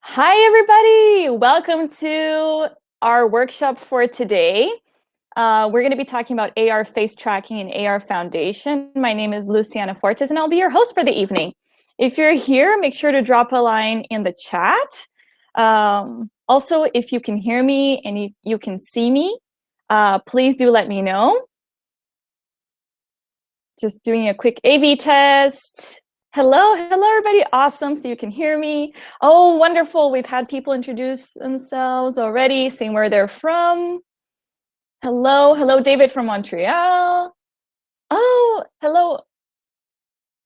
Hi, everybody. Welcome to our workshop for today. We're going to be talking about AR face tracking and AR foundation. My name is Luciana Fortes, and I'll be your host for the evening. If you're here, make sure to drop a line in the chat. Also, if you can hear me and you can see me, please do let me know. Just doing a quick AV test. Hello, everybody. Awesome. So you can hear me. Oh, wonderful. We've had people introduce themselves already, saying where they're from. Hello, David from Montreal. Oh, hello.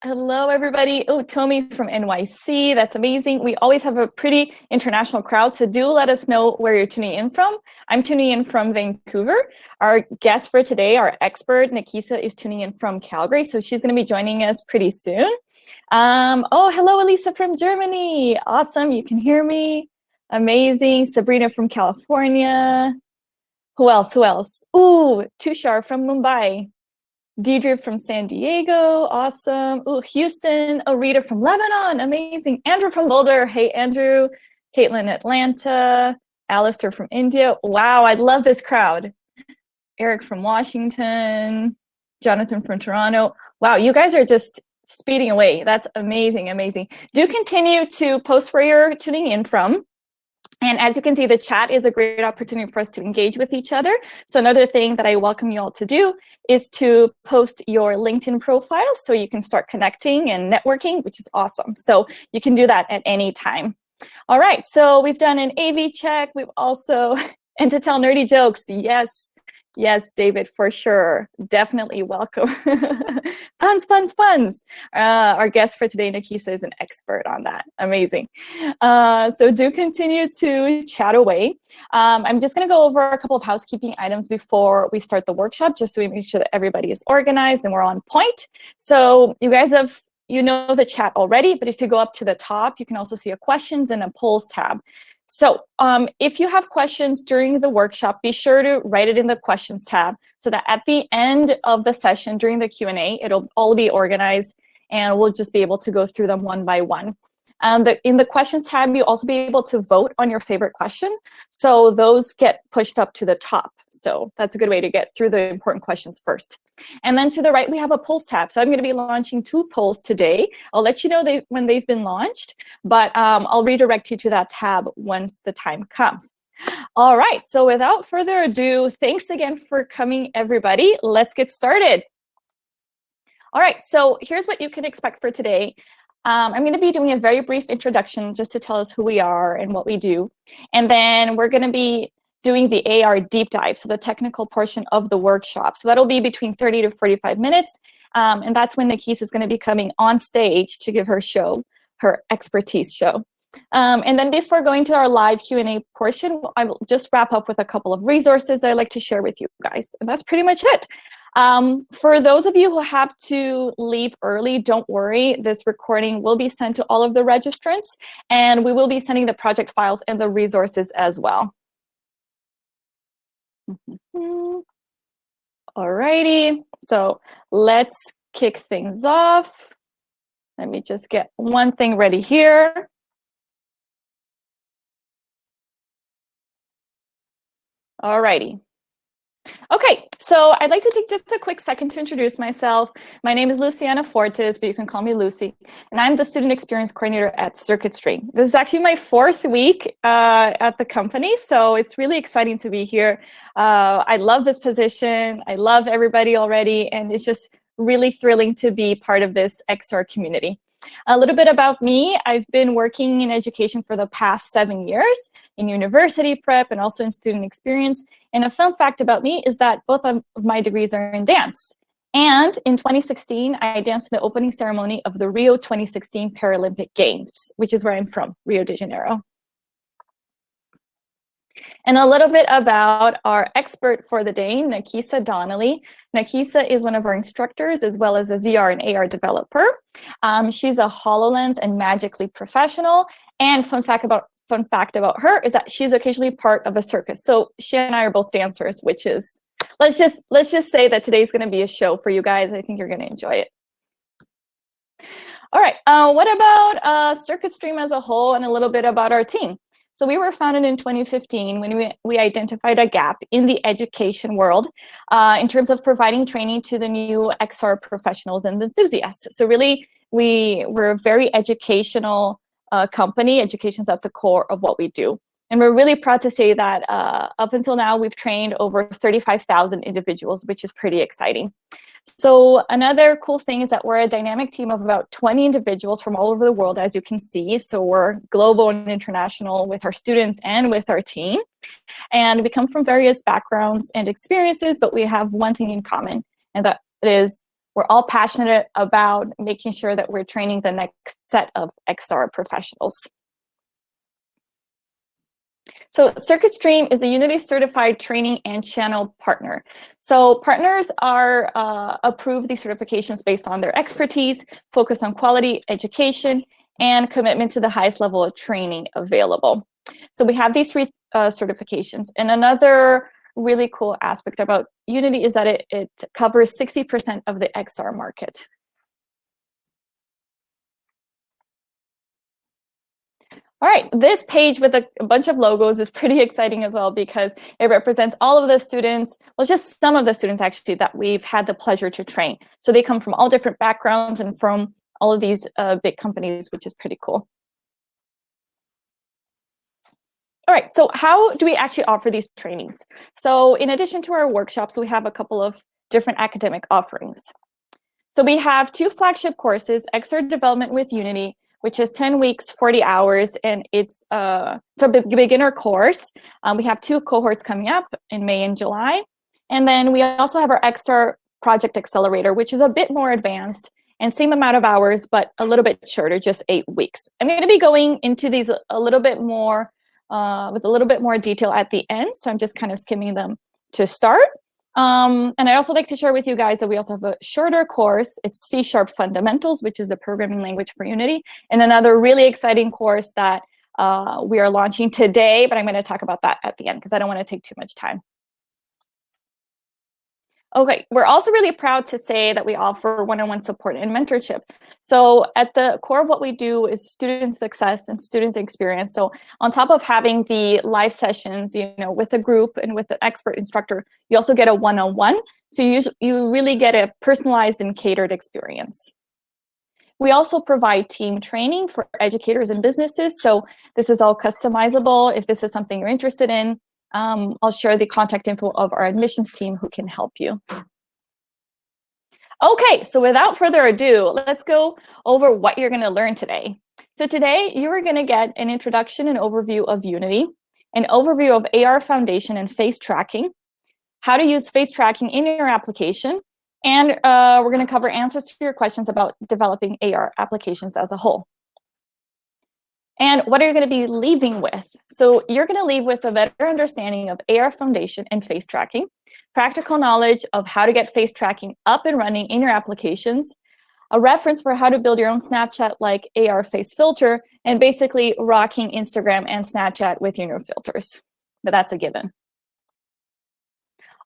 Hello, everybody. Oh, Tommy from NYC. That's amazing. We always have a pretty international crowd, so do let us know where you're tuning in from. I'm tuning in from Vancouver. Our guest for today, our expert, Nikisa, is tuning in from Calgary, so she's going to be joining us pretty soon. Oh, hello, Elisa from Germany. Awesome. You can hear me. Amazing. Sabrina from California. Who else? Ooh, Tushar from Mumbai. Deidre from San Diego, awesome. Oh, Houston, Rita from Lebanon, amazing. Andrew from Boulder, hey Andrew. Caitlin, Atlanta. Alistair from India. Wow, I love this crowd. Eric from Washington. Jonathan from Toronto. Wow, you guys are just speeding away. That's amazing. Do continue to post where you're tuning in from. And as you can see, the chat is a great opportunity for us to engage with each other. So another thing that I welcome you all to do is to post your LinkedIn profile so you can start connecting and networking, which is awesome. So you can do that at any time. All right, so we've done an AV check. We've also, and to tell nerdy jokes, yes, David, for sure. Definitely welcome. Puns. Our guest for today, Nikisa, is an expert on that. Amazing. So do continue to chat away. I'm just going to go over a couple of housekeeping items before we start the workshop, just so we make sure that everybody is organized and we're on point. So you guys you know the chat already, but if you go up to the top, you can also see a questions and a polls tab. So if you have questions during the workshop, be sure to write it in the questions tab so that at the end of the session during the Q&A, it'll all be organized and we'll just be able to go through them one by one. In the questions tab, you'll also be able to vote on your favorite question. So those get pushed up to the top. So that's a good way to get through the important questions first. And then to the right, we have a polls tab. So I'm going to be launching 2 polls today. I'll let you know when they've been launched, but I'll redirect you to that tab once the time comes. All right, so without further ado, thanks again for coming, everybody. Let's get started. All right, so here's what you can expect for today. I'm going to be doing a very brief introduction just to tell us who we are and what we do. And then we're going to be doing the AR deep dive, so the technical portion of the workshop. So that'll be between 30 to 45 minutes. And that's when Nikisa is going to be coming on stage to give her expertise show. And then before going to our live Q&A portion, I will just wrap up with a couple of resources I'd like to share with you guys. And that's pretty much it. For those of you who have to leave early, don't worry. This recording will be sent to all of the registrants, and we will be sending the project files and the resources as well. Alrighty, so let's kick things off. Let me just get one thing ready here. Alrighty. Okay, so I'd like to take just a quick second to introduce myself. My name is Luciana Fortes, but you can call me Lucy, and I'm the Student Experience Coordinator at Circuitry. This is actually my 4th week at the company, so it's really exciting to be here. I love this position. I love everybody already, and it's just really thrilling to be part of this XR community. A little bit about me. I've been working in education for the past 7 years in university prep and also in student experience. And a fun fact about me is that both of my degrees are in dance. And in 2016, I danced in the opening ceremony of the Rio 2016 Paralympic Games, which is where I'm from, Rio de Janeiro. And a little bit about our expert for the day, Nikisa Donnelly. Nikisa is one of our instructors as well as a VR and AR developer. She's a HoloLens and Magic Leap professional. And fun fact about her is that she's occasionally part of a circus. So she and I are both dancers, which is, let's just say that today's going to be a show for you guys. I think you're going to enjoy it. All right, what about Circuit Stream as a whole and a little bit about our team? So we were founded in 2015 when we identified a gap in the education world in terms of providing training to the new XR professionals and enthusiasts. So really, we're a very educational company. Education's at the core of what we do. And we're really proud to say that up until now, we've trained over 35,000 individuals, which is pretty exciting. So another cool thing is that we're a dynamic team of about 20 individuals from all over the world, as you can see. So we're global and international with our students and with our team. And we come from various backgrounds and experiences, but we have one thing in common, and that is we're all passionate about making sure that we're training the next set of XR professionals. So Circuit Stream is a Unity certified training and channel partner. So partners are approve these certifications based on their expertise, focus on quality education, and commitment to the highest level of training available. So we have these three certifications. And another really cool aspect about Unity is that it covers 60% of the XR market. All right, this page with a bunch of logos is pretty exciting as well because it represents all of the students, well, just some of the students actually that we've had the pleasure to train. So they come from all different backgrounds and from all of these big companies, which is pretty cool. All right, so how do we actually offer these trainings? So in addition to our workshops, we have a couple of different academic offerings. So we have 2 flagship courses, XR Development with Unity, which is 10 weeks, 40 hours, and it's a beginner course. We have 2 cohorts coming up in May and July. And then we also have our XR Project Accelerator, which is a bit more advanced and same amount of hours, but a little bit shorter, just 8 weeks. I'm going to be going into these a little bit more, with a little bit more detail at the end, so I'm just kind of skimming them to start. And I'd also like to share with you guys that we also have a shorter course. It's C# Fundamentals, which is the programming language for Unity, and another really exciting course that we are launching today, but I'm going to talk about that at the end because I don't want to take too much time. Okay, we're also really proud to say that we offer one-on-one support and mentorship. So at the core of what we do is student success and student experience. So on top of having the live sessions, with a group and with an expert instructor, you also get a one-on-one. So you really get a personalized and catered experience. We also provide team training for educators and businesses. So this is all customizable. If this is something you're interested in, I'll share the contact info of our admissions team who can help you. Okay, so without further ado, let's go over what you're going to learn today. So today, you're going to get an introduction and overview of Unity, an overview of AR Foundation and face tracking, how to use face tracking in your application, and we're going to cover answers to your questions about developing AR applications as a whole. And what are you going to be leaving with? So you're going to leave with a better understanding of AR Foundation and face tracking, practical knowledge of how to get face tracking up and running in your applications, a reference for how to build your own Snapchat-like AR face filter, and basically rocking Instagram and Snapchat with your new filters. But that's a given.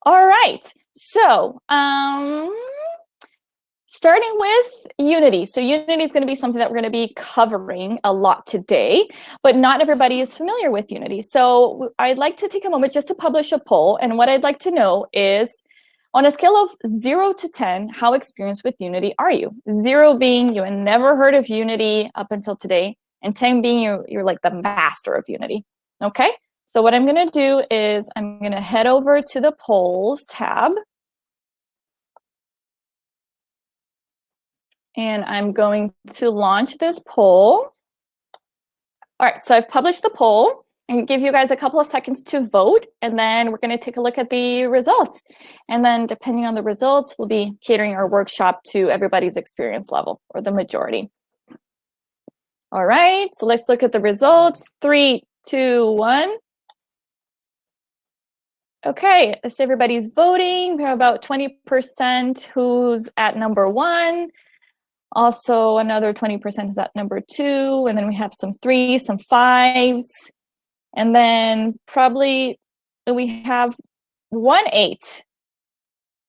All right, so starting with Unity. So Unity is going to be something that we're going to be covering a lot today, but not everybody is familiar with Unity. So I'd like to take a moment just to publish a poll. And what I'd like to know is, on a scale of 0 to 10, how experienced with Unity are you? 0 being you had never heard of Unity up until today, and 10 being you're like the master of Unity. Okay, so what I'm going to do is I'm going to head over to the polls tab. And I'm going to launch this poll. All right, so I've published the poll. I'm going to give you guys a couple of seconds to vote, and then we're going to take a look at the results. And then depending on the results, we'll be catering our workshop to everybody's experience level, or the majority. All right, so let's look at the results. 3, 2, 1. Okay, so everybody's voting. We have about 20% who's at number 1. Also, another 20% is at number 2, and then we have some 3s, some 5s, and then probably we have 1 8.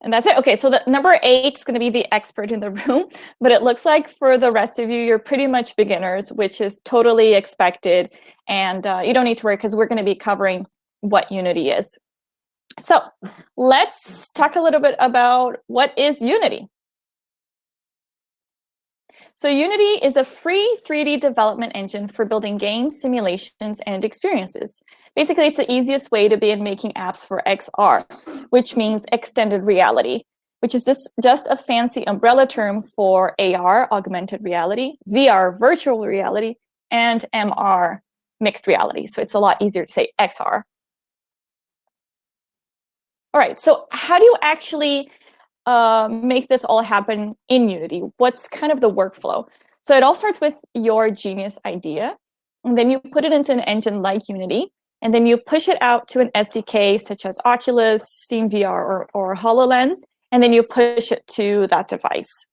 And that's it. Okay, so the number 8 is going to be the expert in the room, but it looks like for the rest of you, you're pretty much beginners, which is totally expected. And you don't need to worry because we're going to be covering what Unity is. So let's talk a little bit about what is Unity. So Unity is a free 3D development engine for building games, simulations, and experiences. Basically, it's the easiest way to begin making apps for XR, which means extended reality, which is just a fancy umbrella term for AR, augmented reality, VR, virtual reality, and MR, mixed reality. So it's a lot easier to say XR. All right, so how do you actually make this all happen in Unity? What's kind of the workflow? So it all starts with your genius idea, and then you put it into an engine like Unity, and then you push it out to an SDK such as Oculus, Steam VR, or HoloLens, and then you push it to that device.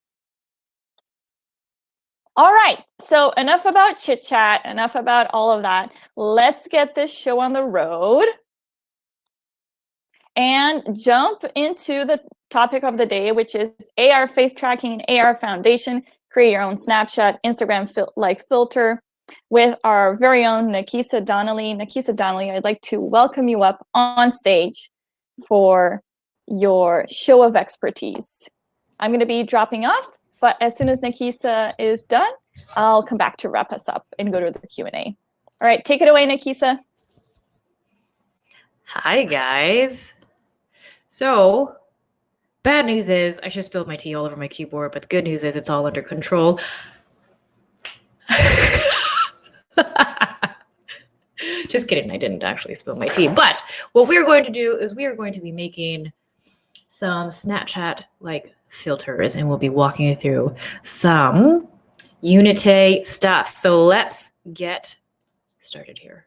All right, so enough about chit chat, enough about all of that. Let's get this show on the road and jump into the topic of the day, which is AR face tracking and AR foundation. Create your own snapshot, Instagram like filter with our very own Nakisa Donnelly. Nakisa Donnelly, I'd like to welcome you up on stage for your show of expertise. I'm going to be dropping off, but as soon as Nakisa is done, I'll come back to wrap us up and go to the Q&A. All right, take it away, Nakisa. Hi, guys. So, bad news is I just spilled my tea all over my keyboard, but the good news is it's all under control. Just kidding, I didn't actually spill my tea. But what we're going to do is we are going to be making some Snapchat-like filters, and we'll be walking you through some Unity stuff. So let's get started here.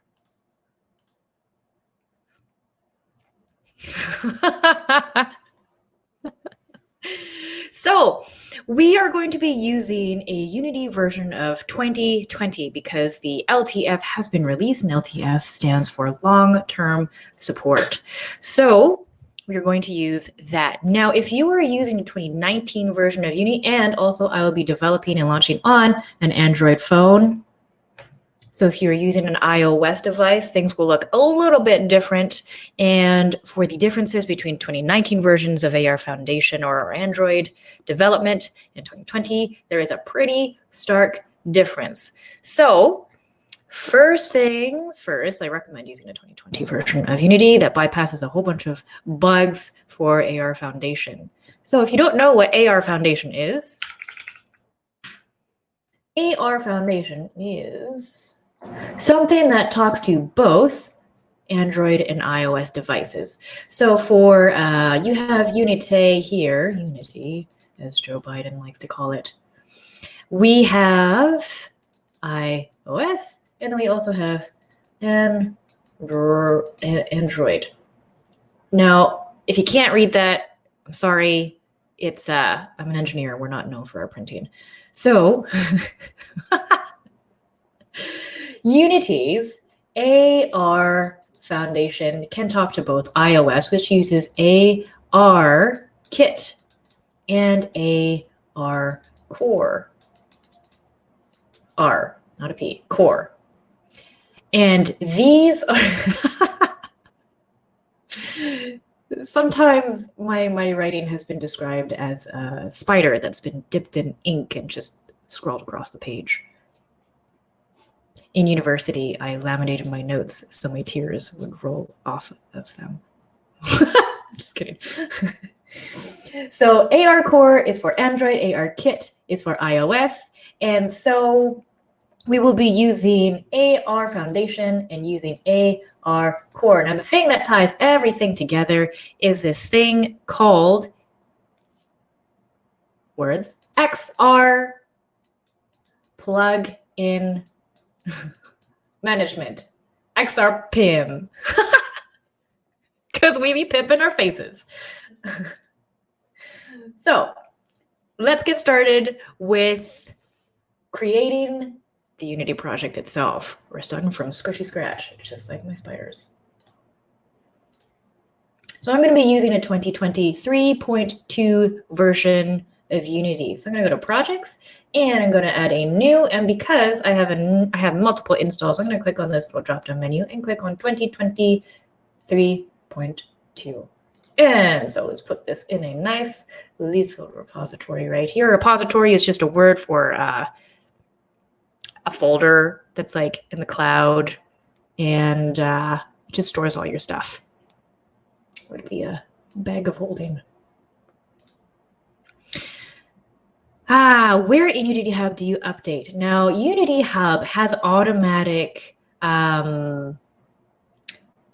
So we are going to be using a Unity version of 2020 because the LTF has been released, and LTF stands for long-term support. So we are going to use that. Now, if you are using the 2019 version of Unity, and also I will be developing and launching on an Android phone. So if you're using an iOS device, things will look a little bit different. And for the differences between 2019 versions of AR Foundation or Android development in 2020, there is a pretty stark difference. So first things first, I recommend using a 2020 version of Unity that bypasses a whole bunch of bugs for AR Foundation. So if you don't know what AR Foundation is, AR Foundation is something that talks to both Android and iOS devices. So for, you have Unity here, Unity, as Joe Biden likes to call it. We have iOS, and then we also have Android. Now, if you can't read that, I'm sorry. It's, I'm an engineer. We're not known for our printing. So, Unity's AR Foundation can talk to both iOS, which uses AR Kit, and AR Core. R, not a P, Core. And these are sometimes my writing has been described as a spider that's been dipped in ink and just scrolled across the page. In university, I laminated my notes so my tears would roll off of them. Just kidding. So AR Core is for Android, AR Kit is for iOS, and so we will be using AR Foundation and using AR Core. Now, the thing that ties everything together is this thing called XR plug-in management, XR PIM, because we be pimping our faces. So let's get started with creating the Unity project itself. We're starting from squishy scratch, just like my spiders. So I'm going to be using a 2023.2 version of Unity. So I'm going to go to projects and I'm going to add a new, and because I have multiple installs, I'm going to click on this little drop-down menu and click on 2023.2. And so let's put this in a nice little repository right here. Repository is just a word for a folder that's like in the cloud, and it just stores all your stuff. It would be a bag of holding. Where in Unity Hub do you update? Now, Unity Hub has automatic updates,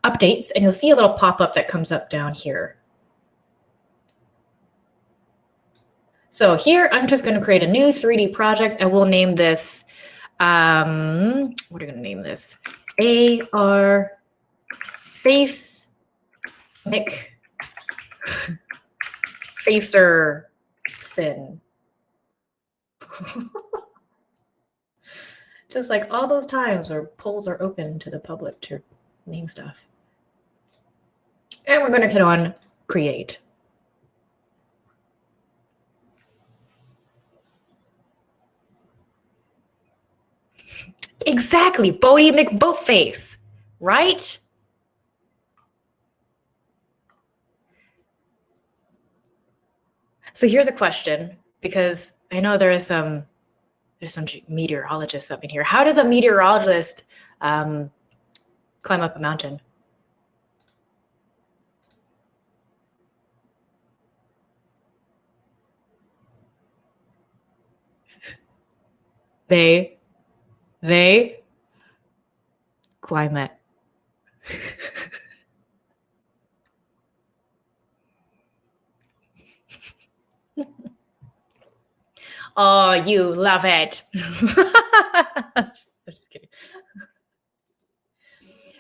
and you'll see a little pop-up that comes up down here. So here, I'm just going to create a new 3D project, and we'll name this, what are we going to name this? AR Face Mick Facer Sin. Just like all those times where polls are open to the public to name stuff. And we're going to hit on create. Exactly, Bodie McBoatface, right? So here's a question, because I know there's some meteorologists up in here. How does a meteorologist climb up a mountain? They climb it. Oh, you love it. I'm just kidding.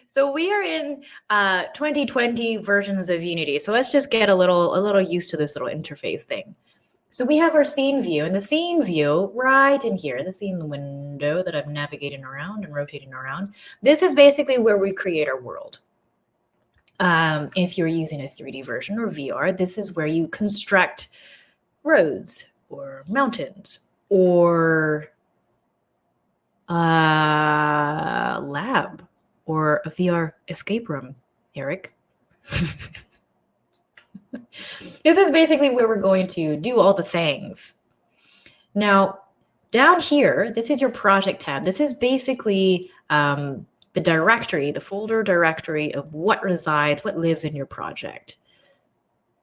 So we are in 2020 versions of Unity. So let's just get a little used to this little interface thing. So we have our scene view, and the scene view right in here, the scene window that I'm navigating around and rotating around. This is basically where we create our world. If you're using a 3D version or VR, this is where you construct roads or mountains or a lab or a VR escape room, Eric. This is basically where we're going to do all the things. Now, down here, this is your project tab. This is basically the directory, the folder directory of what resides, what lives in your project.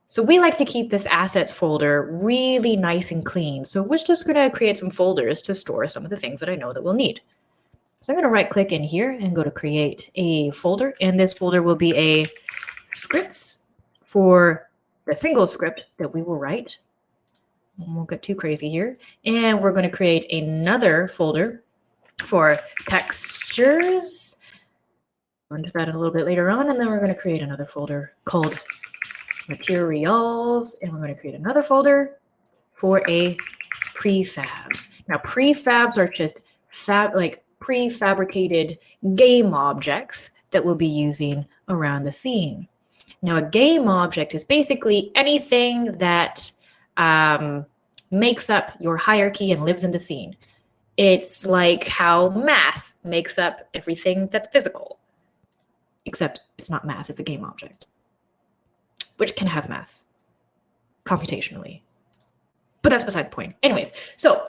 So we like to keep this assets folder really nice and clean. So we're just going to create some folders to store some of the things that I know that we'll need. So I'm going to right click in here and go to create a folder. And this folder will be a scripts for the single script that we will write. We won't get too crazy here. And we're going to create another folder for textures. Go into that a little bit later on. And then we're going to create another folder called materials. And we're going to create another folder for a prefabs. Now, prefabs are just prefabricated game objects that we'll be using around the scene. Now, a game object is basically anything that makes up your hierarchy and lives in the scene. It's like how mass makes up everything that's physical, except it's not mass, it's a game object, which can have mass computationally. But that's beside the point. Anyways, so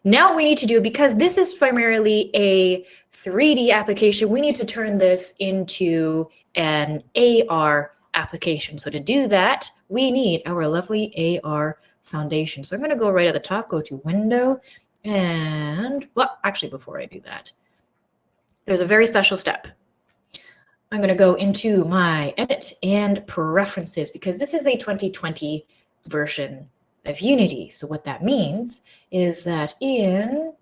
now what we need to do, because this is primarily a 3D application, we need to turn this into an AR application. So to do that, we need our lovely AR foundation. So I'm going to go right at the top, go to Window, and, well, actually, before I do that, there's a very special step. I'm going to go into my Edit and Preferences, because this is a 2020 version of Unity. So what that means is that in,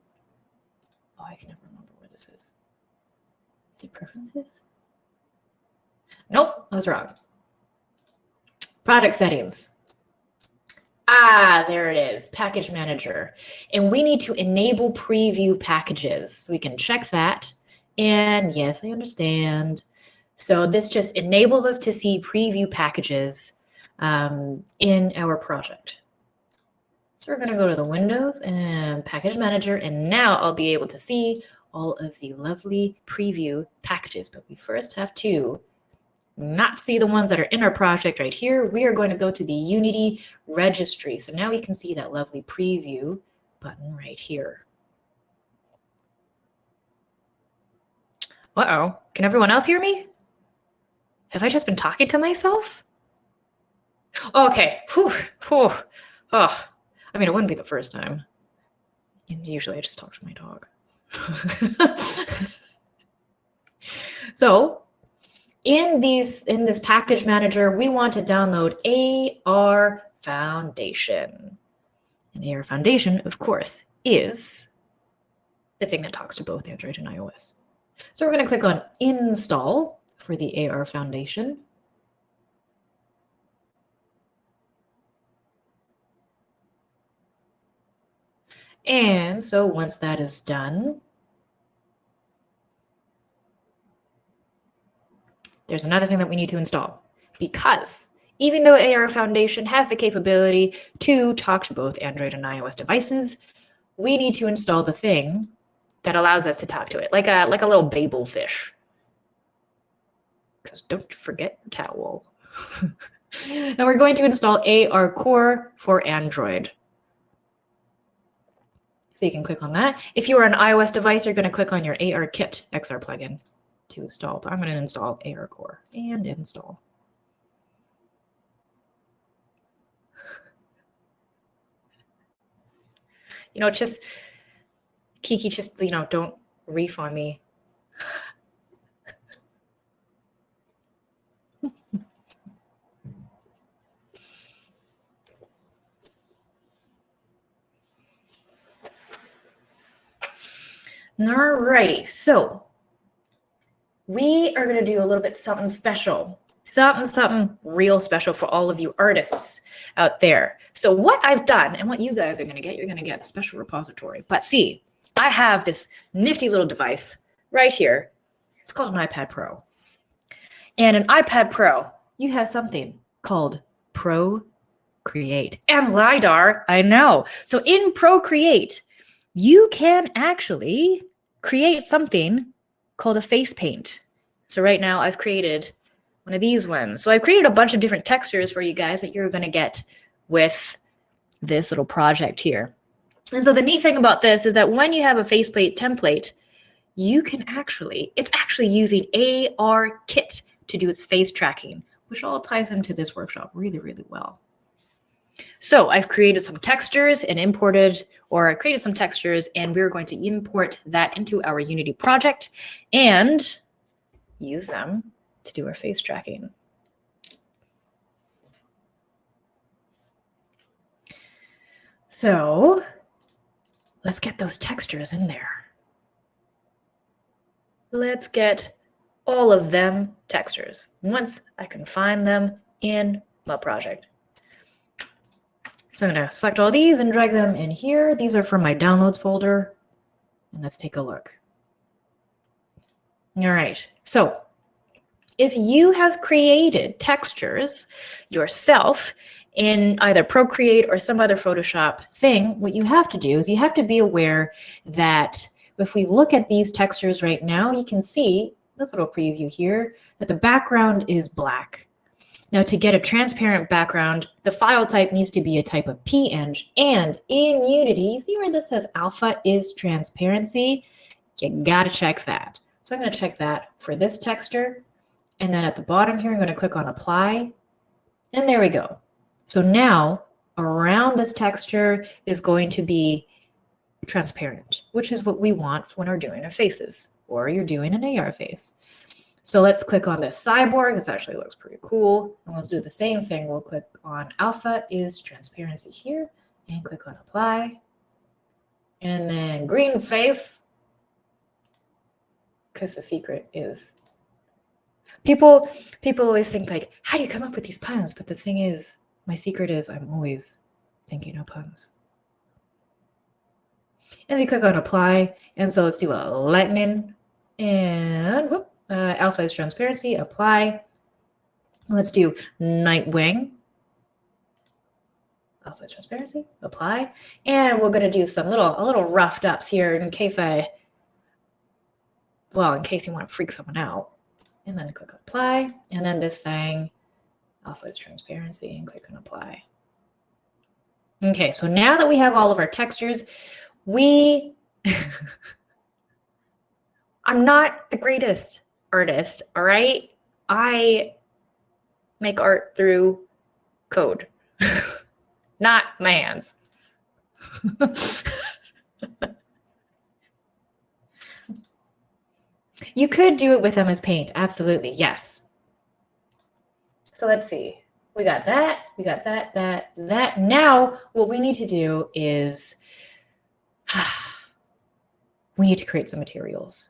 oh, I can never remember where this is. Is it Preferences? Nope, I was wrong. Product settings. There it is, Package Manager. And we need to enable preview packages. So we can check that. And yes, I understand. So this just enables us to see preview packages in our project. So we're going to go to the Windows and Package Manager, and now I'll be able to see all of the lovely preview packages. But we first have to not see the ones that are in our project right here. We are going to go to the Unity registry. So now we can see that lovely preview button right here. Uh-oh, can everyone else hear me? Have I just been talking to myself? Okay, whew. Oh, I mean, it wouldn't be the first time. Usually I just talk to my dog. So in this package manager, we want to download AR Foundation. And AR Foundation, of course, is the thing that talks to both Android and iOS. So we're going to click on Install for the AR Foundation. And so once that is done, there's another thing that we need to install, because even though AR Foundation has the capability to talk to both Android and iOS devices, we need to install the thing that allows us to talk to it, like a little Babel fish. Because don't forget your towel. Now we're going to install AR Core for Android. So you can click on that. If you're an iOS device, you're going to click on your ARKit XR plugin to install. But I'm going to install AR Core and install. You know, just Kiki, just, you know, don't reef on me. Alrighty, so we are going to do a little bit something special, something real special for all of you artists out there. So what I've done and what you guys are going to get, you're going to get the special repository. But see, I have this nifty little device right here. It's called an iPad Pro. And an iPad Pro, you have something called Procreate. And LiDAR, I know. So in Procreate, you can actually create something called a face paint. So right now I've created one of these ones. So I've created a bunch of different textures for you guys that you're going to get with this little project here. And so the neat thing about this is that when you have a faceplate template, you can it's actually using ARKit to do its face tracking, which all ties into this workshop really, really well. So I've created some textures and I created some textures, and we're going to import that into our Unity project and use them to do our face tracking. So let's get those textures in there. Let's get all of them textures once I can find them in my project. So I'm going to select all these and drag them in here. These are from my downloads folder. And let's take a look. All right. So if you have created textures yourself in either Procreate or some other Photoshop thing, what you have to do is you have to be aware that if we look at these textures right now, you can see this little preview here that the background is black. Now, to get a transparent background, the file type needs to be a type of PNG. And in Unity, you see where this says alpha is transparency? You gotta check that. So I'm gonna check that for this texture. And then at the bottom here, I'm gonna click on apply. And there we go. So now around this texture is going to be transparent, which is what we want when we're doing our faces, or you're doing an AR face. So let's click on this cyborg. This actually looks pretty cool. And let's do the same thing. We'll click on alpha is transparency here and click on apply. And then green face, because the secret is people always think like, how do you come up with these puns? But the thing is, my secret is I'm always thinking of puns. And we click on apply. And so let's do a lightning and whoop. Alpha is transparency, apply. Let's do Nightwing. Alpha is transparency, apply. And we're going to do some a little roughed ups here in case in case you want to freak someone out. And then click apply. And then this thing, Alpha is transparency, and click on apply. Okay, so now that we have all of our textures, I'm not the greatest artist, all right? I make art through code, not my hands. You could do it with MS Paint, absolutely, yes. So let's see. We got that, that. Now what we need to do is we need to create some materials.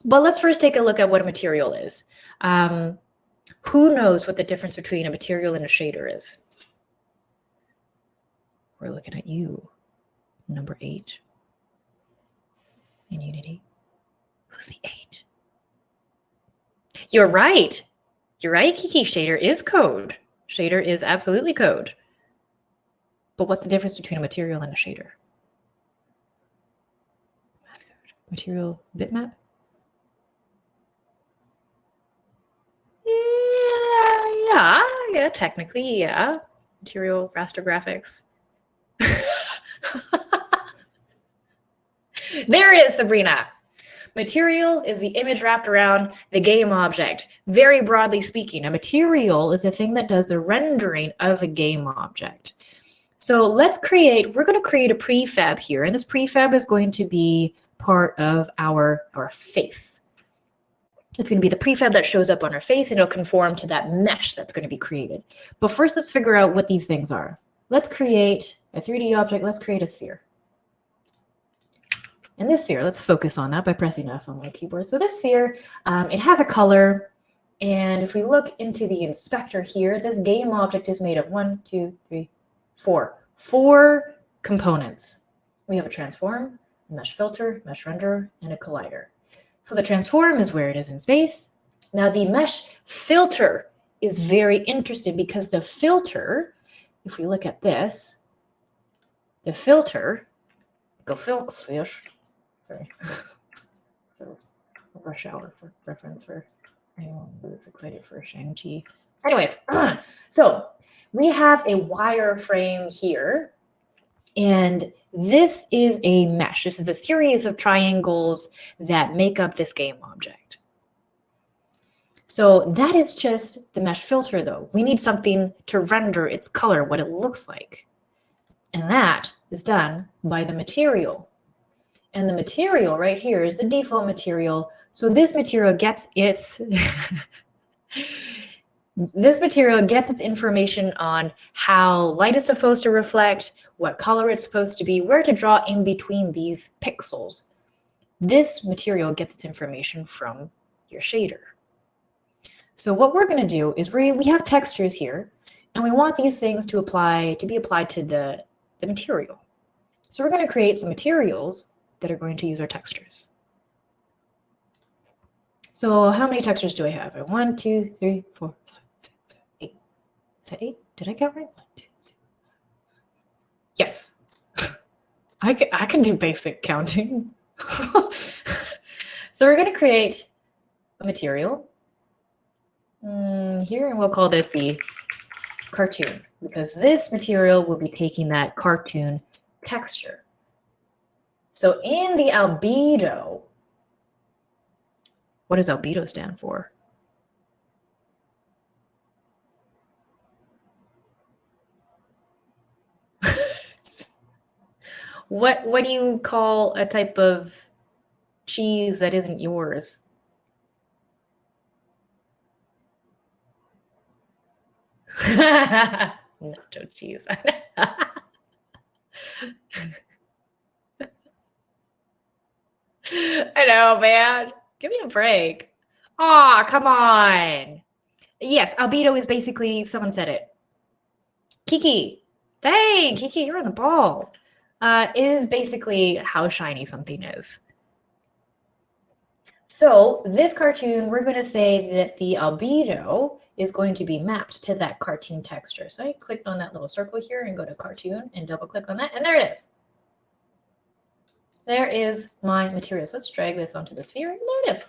But let's first take a look at what a material is. Who knows what the difference between a material and a shader is? We're looking at you, number 8 in Unity. Who's the 8? You're right. You're right, Kiki. Shader is code. Shader is absolutely code. But what's the difference between a material and a shader? Material bitmap? Yeah, technically, yeah. Material raster graphics. There it is, Sabrina. Material is the image wrapped around the game object. Very broadly speaking, a material is the thing that does the rendering of a game object. So we're going to create a prefab here, and this prefab is going to be part of our face. It's going to be the prefab that shows up on our face, and it'll conform to that mesh that's going to be created. But first, let's figure out what these things are. Let's create a 3D object. Let's create a sphere. And this sphere, let's focus on that by pressing F on my keyboard. So this sphere, it has a color. And if we look into the inspector here, this game object is made of 4 components. We have a transform, a mesh filter, mesh renderer, and a collider. So the transform is where it is in space. Now the mesh filter is very interesting because the filter, if we look at this, the filter, go fish, sorry, so rush hour for reference for anyone who's excited for Shang-Chi. Anyways, so we have a wireframe here, and this is a mesh. This is a series of triangles that make up this game object. So that is just the mesh filter, though. We need something to render its color, what it looks like. And that is done by the material. And the material right here is the default material. So this material gets its information on how light is supposed to reflect, what color it's supposed to be, where to draw in between these pixels. This material gets its information from your shader. So what we're going to do is we have textures here, and we want these things to be applied to the material. So we're going to create some materials that are going to use our textures. So how many textures do I have? 1, 2, 3, 4, 5, 6, 7, 8. Is that 8? Did I count right? 1, 2, 3. Yes. I can do basic counting. So we're going to create a material here, and we'll call this the cartoon, because this material will be taking that cartoon texture. So in the albedo, what does albedo stand for? What do you call a type of cheese that isn't yours? Nacho cheese. I know, man. Give me a break. Aw, come on. Yes, albedo is basically, someone said it. Kiki. Dang, Kiki, you're on the ball. Is basically how shiny something is. So this cartoon, we're going to say that the albedo is going to be mapped to that cartoon texture. So I clicked on that little circle here and go to cartoon and double click on that, and there it is. There is my material. So let's drag this onto the sphere, and there it is.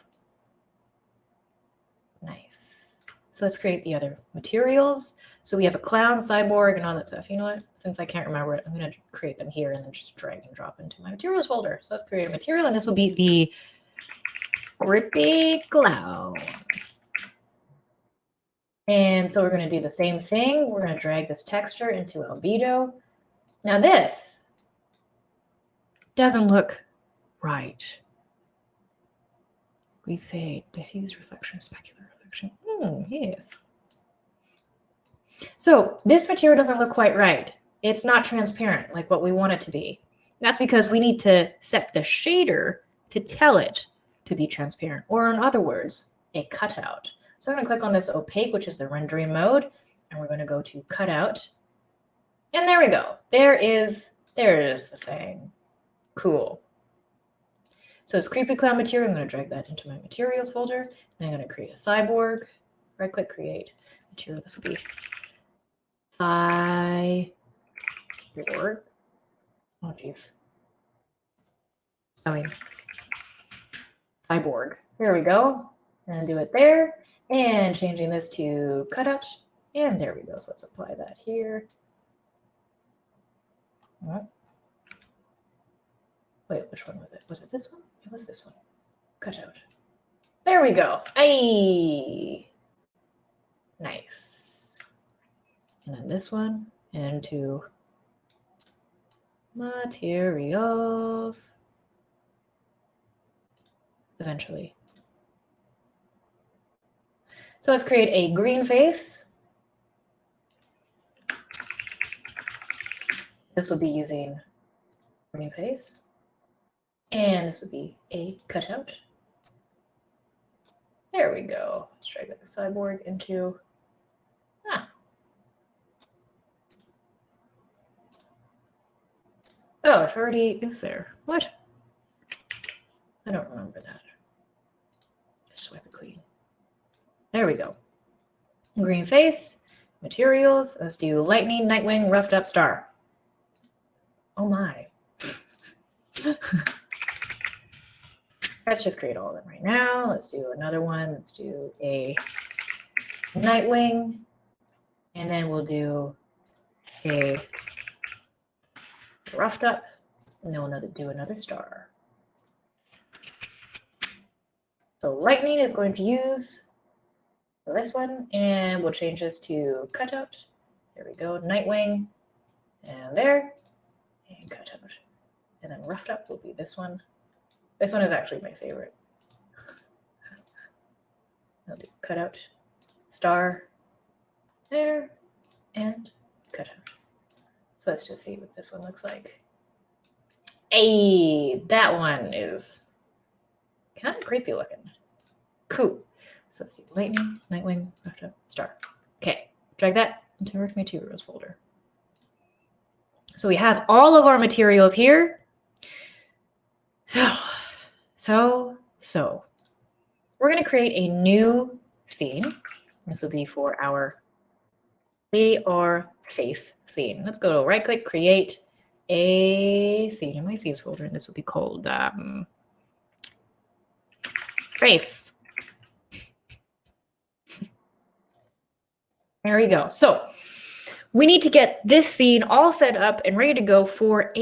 Nice. So let's create the other materials. So we have a clown, cyborg, and all that stuff. You know what? Since I can't remember it, I'm going to create them here and then just drag and drop into my materials folder. So let's create a material, and this will be the pretty clown. And so we're going to do the same thing. We're going to drag this texture into albedo. Now this doesn't look right. We say diffuse reflection, specular reflection. Yes. So this material doesn't look quite right. It's not transparent like what we want it to be. That's because we need to set the shader to tell it to be transparent, or in other words, a cutout. So I'm going to click on this opaque, which is the rendering mode, and we're going to go to cutout. And there we go. There it is the thing. Cool. So it's creepy clown material. I'm going to drag that into my materials folder. And I'm going to create a cyborg. Right click, create material. This will be cyborg. Oh, geez. Cyborg. There we go. And do it there. And changing this to cutout. And there we go. So let's apply that here. Wait, which one was it? Was it this one? It was this one. Cutout. There we go. Ay. Nice. And then this one into materials. Eventually. So let's create a green face. This will be using green face. And this will be a cutout. There we go. Let's drag the cyborg into. Oh, it already is there. What? I don't remember that. Just swipe it clean. There we go. Green face, materials. Let's do lightning, nightwing, roughed up star. Oh my. Let's just create all of them right now. Let's do another one. Let's do a nightwing. And then we'll do a roughed up. And then we'll do another star. So lightning is going to use this one. And we'll change this to cutout. There we go. Nightwing. And there. And cutout. And then roughed up will be this one. This one is actually my favorite. I'll do cutout, star, there, and cutout. So let's just see what this one looks like. Hey, that one is kind of creepy looking. Cool. So let's do lightning, nightwing, roughed up, star. Okay, drag that into our materials folder. So we have all of our materials here. So we're going to create a new scene. This will be for our AR face scene. Let's go to right click, create a scene in my scenes folder, and this will be called face. There we go. So we need to get this scene all set up and ready to go for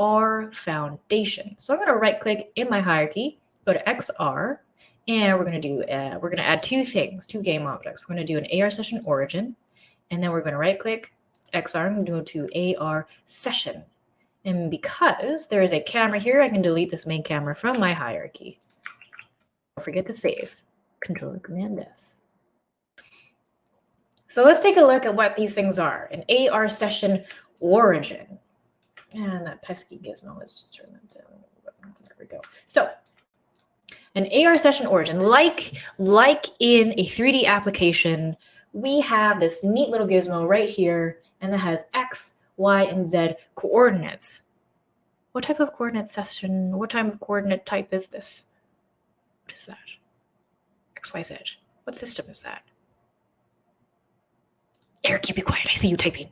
AR foundation. So I'm going to right click in my hierarchy, go to XR, and we're going to add two things, two game objects. We're going to do an AR session origin, and then we're going to right click XR and go to AR session. And because there is a camera here, I can delete this main camera from my hierarchy. Don't forget to save. Control Command S. So let's take a look at what these things are. An AR session origin. And that pesky gizmo, let's just turn that down. There we go. So an AR session origin, like in a 3D application, we have this neat little gizmo right here, and that has X, Y, and Z coordinates. What type of coordinate session, what type of coordinate type is this? What is that? XYZ. What system is that? Eric, you be quiet. I see you typing.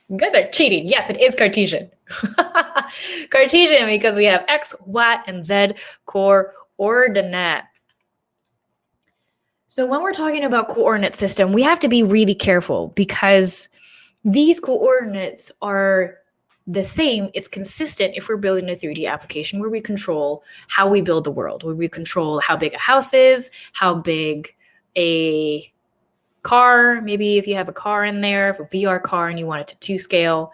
You guys are cheating. Yes, it is Cartesian. Cartesian because we have X, Y, and Z coordinate. So when we're talking about coordinate system, we have to be really careful because these coordinates are the same. It's consistent if we're building a 3D application where we control how we build the world, where we control how big a house is, how big a car, maybe if you have a car in there, if a VR car and you want it to 2 scale.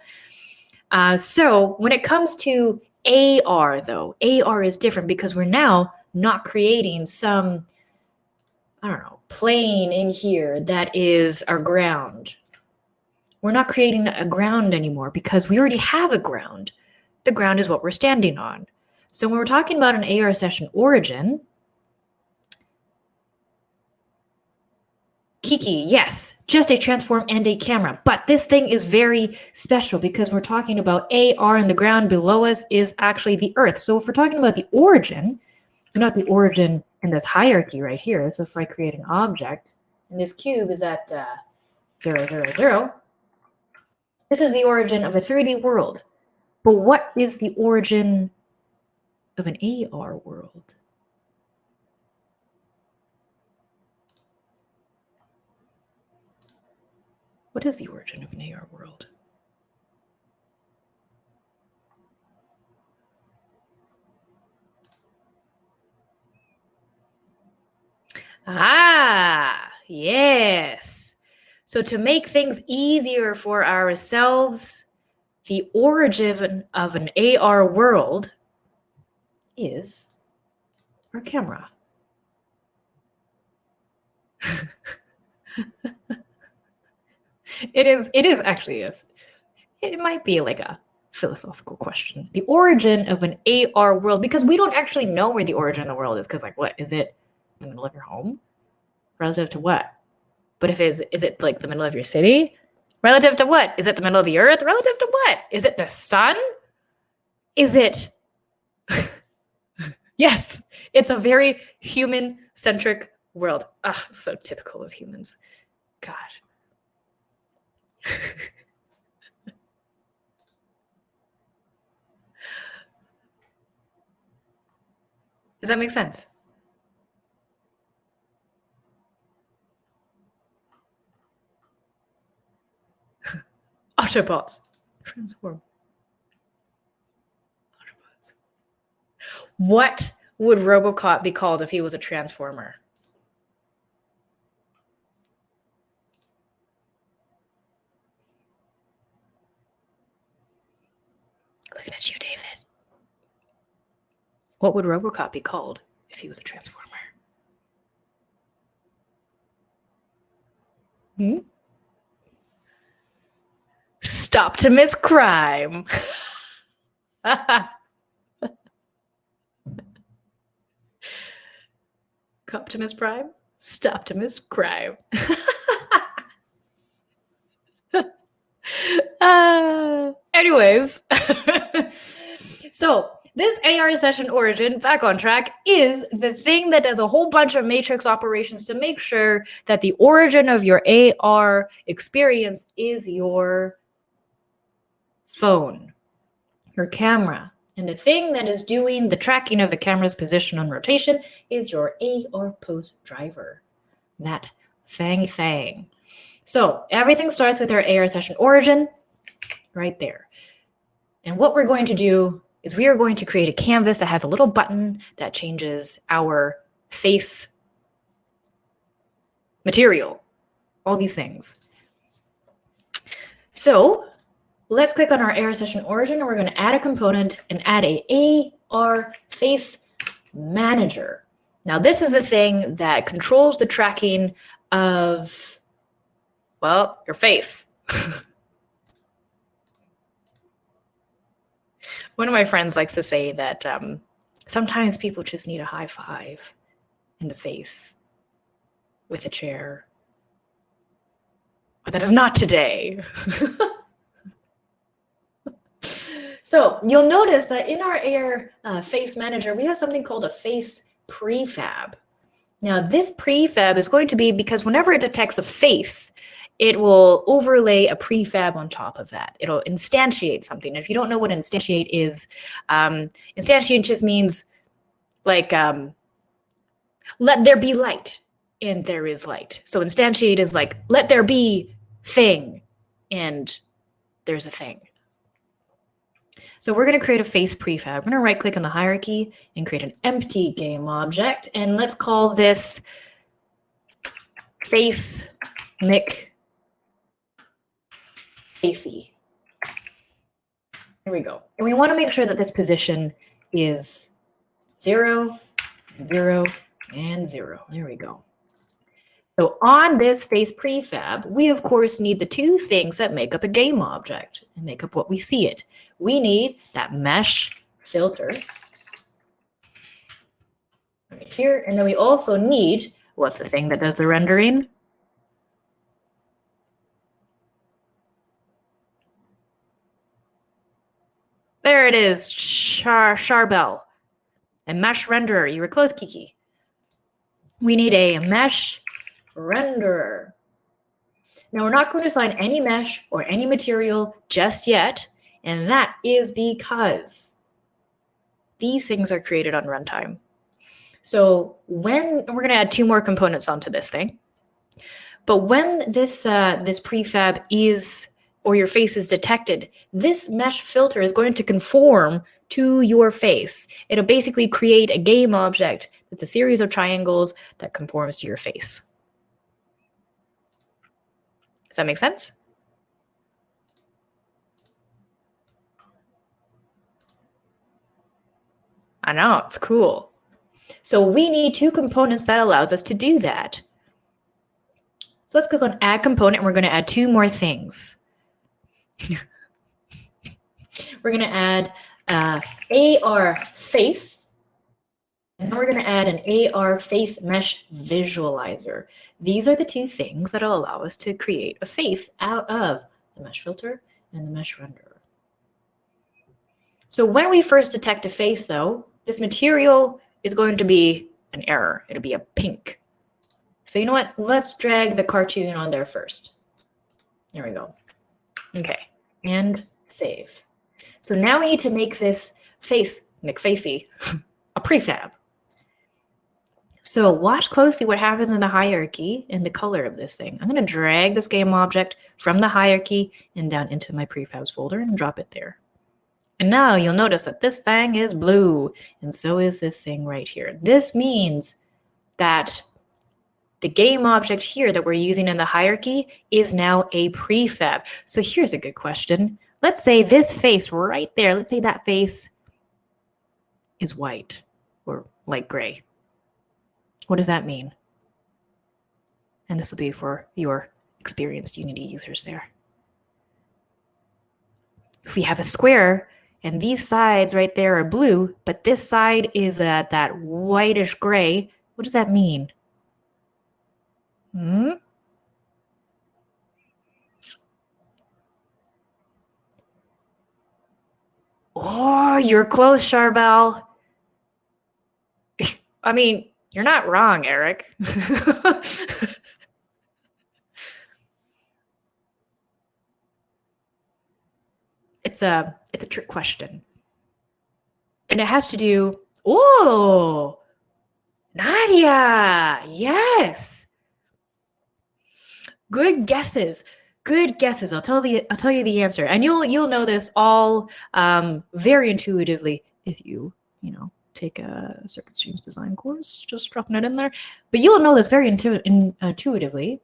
So when it comes to AR though, AR is different because we're now not creating some, I don't know, plane in here that is our ground. We're not creating a ground anymore because we already have a ground. The ground is what we're standing on. So when we're talking about an AR session origin, Kiki, yes, just a transform and a camera. But this thing is very special because we're talking about AR and the ground below us is actually the earth. So if we're talking about the origin, not the origin in this hierarchy right here. So if I create an object and this cube is at 0, 0, 0, this is the origin of a 3D world. But what is the origin of an AR world? What is the origin of an AR world? Ah, yes. So to make things easier for ourselves, the origin of an AR world is our camera. It is actually it might be like a philosophical question. The origin of an AR world, because we don't actually know where the origin of the world is, because like what is it in the middle of your home? Relative to what? But if is it like the middle of your city? Relative to what? Is it the middle of the earth? Relative to what? Is it the sun? Is it Yes, it's a very human-centric world. Ah, so typical of humans. God. Does that make sense? Autobots. Transform. Autobots. What would Robocop be called if he was a transformer? Looking at you, David. What would Robocop be called if he was a transformer? Stoptimus Crime. Optimus Prime? Stoptimus Crime. Anyways, so this AR session origin, back on track, is the thing that does a whole bunch of matrix operations to make sure that the origin of your AR experience is your phone, your camera. And the thing that is doing the tracking of the camera's position on rotation is your AR post driver, that thing. So everything starts with our AR session origin right there. And what we're going to do is we are going to create a canvas that has a little button that changes our face material, all these things. So let's click on our AR session origin and we're going to add a component and add a AR face manager. Now this is the thing that controls the tracking of, well, your face. One of my friends likes to say that sometimes people just need a high five in the face with a chair. But that is not today. So you'll notice that in our Air Face Manager, we have something called a face prefab. Now this prefab is going to be, because whenever it detects a face, it will overlay a prefab on top of that. It'll instantiate something. If you don't know what instantiate is, instantiate just means like let there be light, and there is light. So instantiate is like let there be thing, and there's a thing. So we're going to create a face prefab. I'm going to right click on the hierarchy and create an empty game object. And let's call this face Mick Facey. Here we go. And we want to make sure that this position is 0, 0, and 0. There we go. So on this face prefab, we of course need the two things that make up a game object and make up what we see it. We need that mesh filter right here, and then we also need, what's the thing that does the rendering? There it is, Charbel, a mesh renderer. You were close, Kiki. We need a mesh renderer. Now we're not going to assign any mesh or any material just yet, and that is because these things are created on runtime. So when we're going to add 2 more components onto this thing, but when this this prefab is, or your face is detected, this mesh filter is going to conform to your face. It'll basically create a game object that's a series of triangles that conforms to your face. Does that make sense? I know, it's cool. So we need 2 components that allows us to do that. So let's click on add component, and we're going to add 2 more things. We're going to add AR face, and then we're going to add an AR face mesh visualizer. These are the 2 things that will allow us to create a face out of the mesh filter and the mesh renderer. So when we first detect a face, though, this material is going to be an error. It'll be a pink. So you know what? Let's drag the cartoon on there first. There we go. Okay, and save. So now we need to make this face, McFacey, a prefab. So watch closely what happens in the hierarchy and the color of this thing. I'm going to drag this game object from the hierarchy and down into my prefabs folder and drop it there. And now you'll notice that this thing is blue, and so is this thing right here. This means that the game object here that we're using in the hierarchy is now a prefab. So here's a good question. Let's say this face right there, let's say that face is white or light gray. What does that mean? And this will be for your experienced Unity users there. If we have a square and these sides right there are blue, but this side is that whitish gray, what does that mean? Oh, you're close, Charbel. I mean, you're not wrong, Eric. It's a trick question. And it has to do, oh, Nadia, yes. Good guesses. Good guesses. I'll tell you the answer, and you'll know this all very intuitively if you take a circuit streams design course. Just dropping it in there, but you'll know this very intuitively.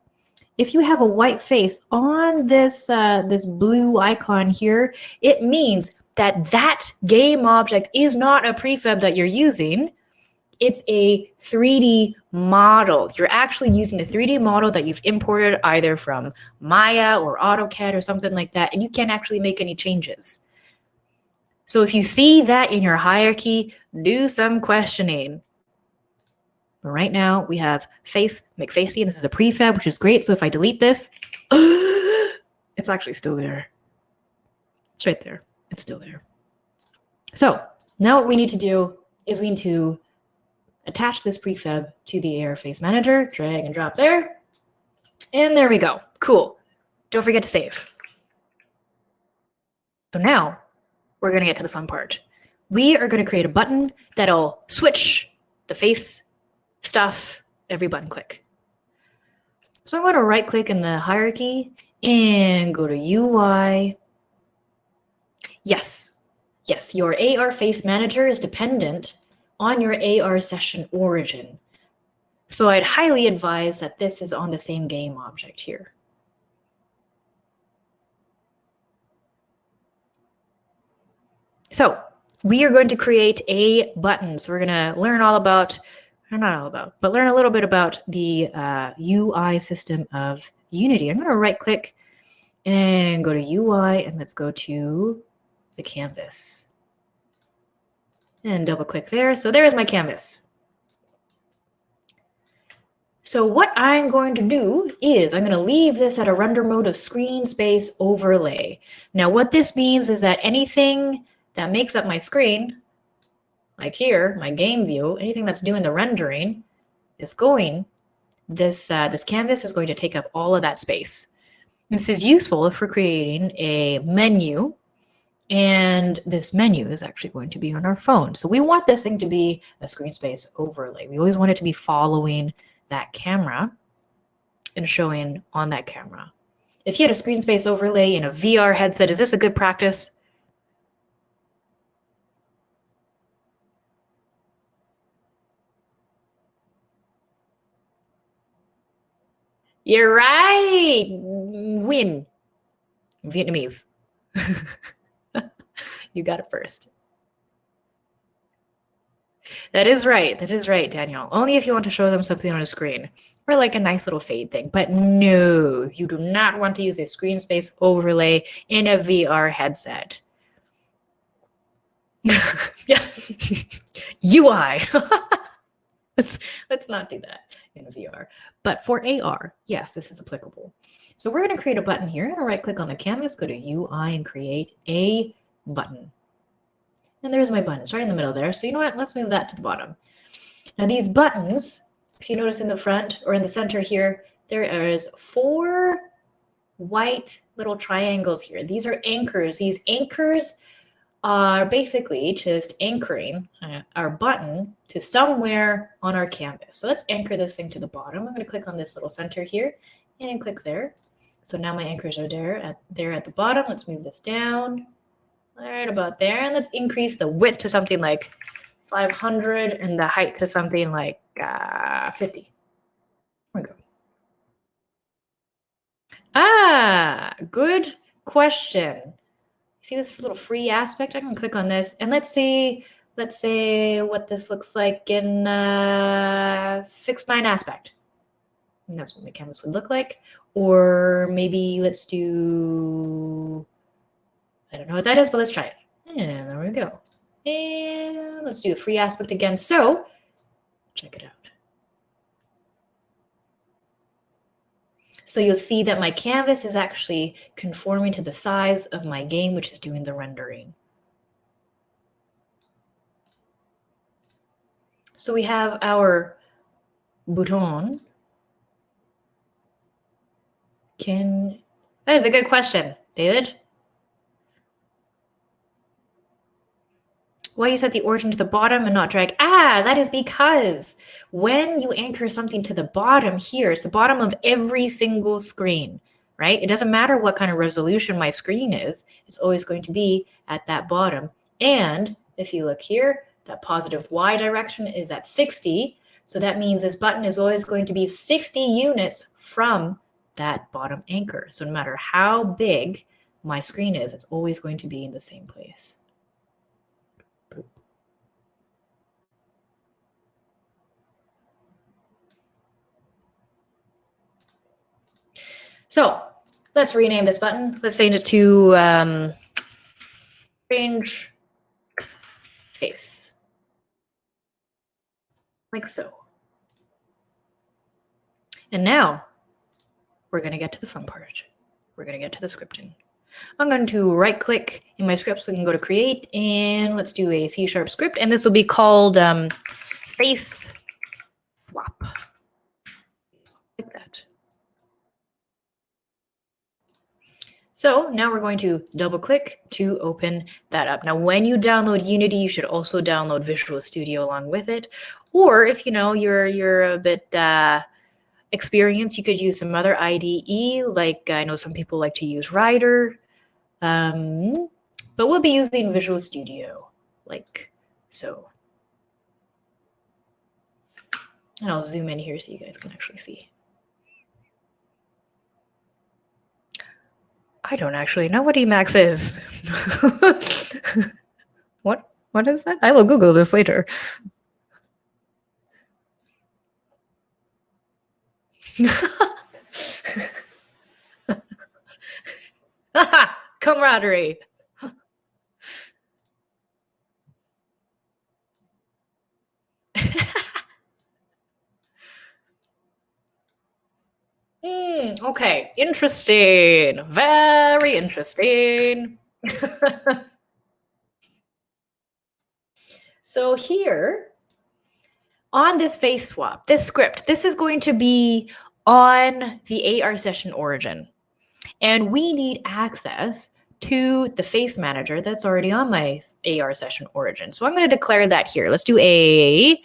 If you have a white face on this this blue icon here, it means that game object is not a prefab that you're using. It's a 3D model. You're actually using a 3D model that you've imported either from Maya or AutoCAD or something like that, and you can't actually make any changes. So if you see that in your hierarchy, do some questioning. But right now we have face McFacey, and this is a prefab, which is great. So if I delete this, it's actually still there. It's right there. It's still there. So now what we need to do is we need to attach this prefab to the AR Face Manager, drag and drop there. And there we go. Cool. Don't forget to save. So now we're going to get to the fun part. We are going to create a button that'll switch the face stuff every button click. So I'm going to right click in the hierarchy and go to UI. Yes, your AR Face Manager is dependent on your AR session origin. So I'd highly advise that this is on the same game object here. So we are going to create a button. So we're going to learn all about, or not all about, but learn a little bit about the UI system of Unity. I'm going to right click and go to UI, and let's go to the canvas. And double click there. So there's my canvas. So what I'm going to do is I'm going to leave this at a render mode of screen space overlay. Now what this means is that anything that makes up my screen, like here, my game view, anything that's doing the rendering is going, this canvas is going to take up all of that space. This is useful if we're creating a menu, and this menu is actually going to be on our phone. So we want this thing to be a screen space overlay. We always want it to be following that camera and showing on that camera. If you had a screen space overlay in a VR headset, is this a good practice? You're right. Win. Vietnamese. You got it first. That is right. That is right, Daniel. Only if you want to show them something on a screen or like a nice little fade thing. But no, you do not want to use a screen space overlay in a VR headset. Yeah. UI. Let's not do that in a VR. But for AR, yes, this is applicable. So we're going to create a button here. I'm going to right click on the canvas, go to UI and create a button. And there's my button. It's right in the middle there. So you know what? Let's move that to the bottom. Now these buttons, if you notice in the front or in the center here, there is 4 white little triangles here. These are anchors. These anchors are basically just anchoring our button to somewhere on our canvas. So let's anchor this thing to the bottom. I'm going to click on this little center here and click there. So now my anchors are there at the bottom. Let's move this down. Right about there. And let's increase the width to something like 500 and the height to something like 50. There we go. Good question. See this little free aspect? I can click on this and let's say what this looks like in 6:9 aspect. And that's what my canvas would look like. Or maybe let's do, I don't know what that is, but let's try it. And there we go. And let's do a free aspect again. So check it out. So you'll see that my canvas is actually conforming to the size of my game, which is doing the rendering. So we have our bouton. That is a good question, David. Why you set the origin to the bottom and not drag? That is because when you anchor something to the bottom here, it's the bottom of every single screen, right? It doesn't matter what kind of resolution my screen is. It's always going to be at that bottom. And if you look here, that positive Y direction is at 60. So that means this button is always going to be 60 units from that bottom anchor. So no matter how big my screen is, it's always going to be in the same place. So let's rename this button. Let's change it to range face, like so. And now we're going to get to the fun part. We're going to get to the scripting. I'm going to right click in my script so we can go to create, and let's do a C# script, and this will be called face swap, like that. So now we're going to double click to open that up. Now, when you download Unity, you should also download Visual Studio along with it. Or if you know you're a bit experienced, you could use some other IDE. Like I know some people like to use Rider, but we'll be using Visual Studio, like so. And I'll zoom in here so you guys can actually see. I don't actually know what Emacs is. What is that? I will Google this later. Camaraderie. Okay, interesting. Very interesting. So here on this face swap, this script, this is going to be on the AR session origin. And we need access to the face manager that's already on my AR session origin. So I'm going to declare that here. Let's do a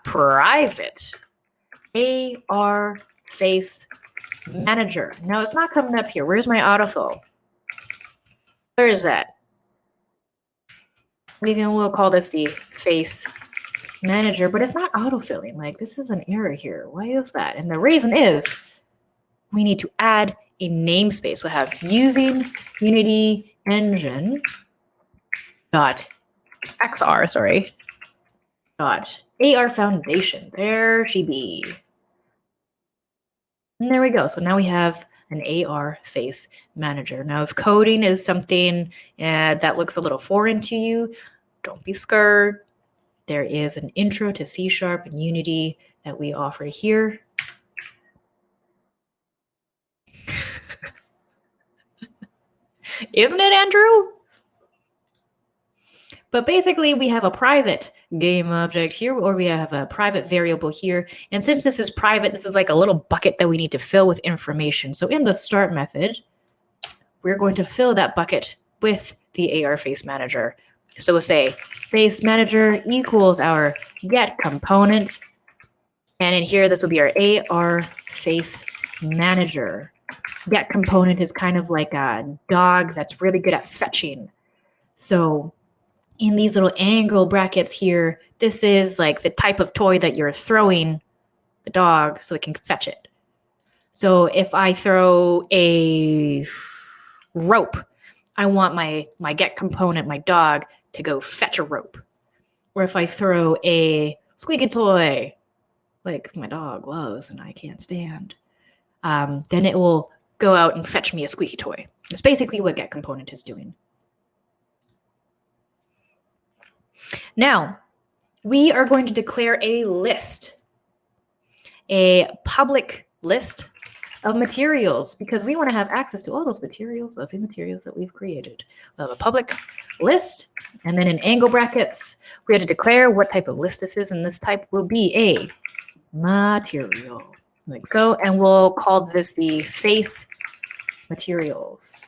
private AR face manager. Now it's not coming up here. Where's my autofill? Where is that? We'll call this the face manager, but it's not autofilling. Like, this is an error here. Why is that? And the reason is we need to add a namespace. We'll have using Unity engine dot XR, sorry, dot AR foundation. There she be. And there we go. So now we have an AR face manager. Now, if coding is something that looks a little foreign to you, don't be scared. There is an intro to C# and Unity that we offer here. Isn't it, Andrew? But basically, we have a private game object here, or we have a private variable here. And since this is private, this is like a little bucket that we need to fill with information. So in the start method, we're going to fill that bucket with the AR face manager. So we'll say face manager equals our get component. And in here, this will be our AR face manager. Get component is kind of like a dog that's really good at fetching. So in these little angle brackets here, this is like the type of toy that you're throwing the dog so it can fetch it. So if I throw a rope, I want my get component, my dog, to go fetch a rope. Or if I throw a squeaky toy, like my dog loves and I can't stand, then it will go out and fetch me a squeaky toy. It's basically what get component is doing. Now, we are going to declare a list, a public list of materials, because we want to have access to all those materials of the materials that we've created. We'll have a public list, and then in angle brackets, we have to declare what type of list this is, and this type will be a material, like so, and we'll call this the face materials.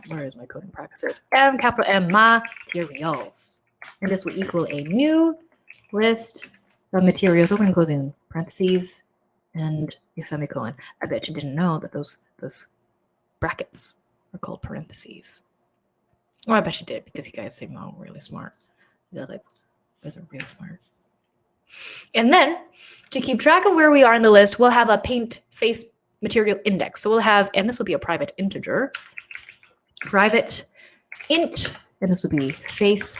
Where is my coding practices? Capital M, materials. And this will equal a new list of materials, open and closing parentheses, and a semicolon. I bet you didn't know that those brackets are called parentheses. Well, I bet you did, because you guys think, oh, really smart. You guys are real smart. And then, to keep track of where we are in the list, we'll have a paint face material index. So we'll have, and this will be a private integer, private int, and this will be face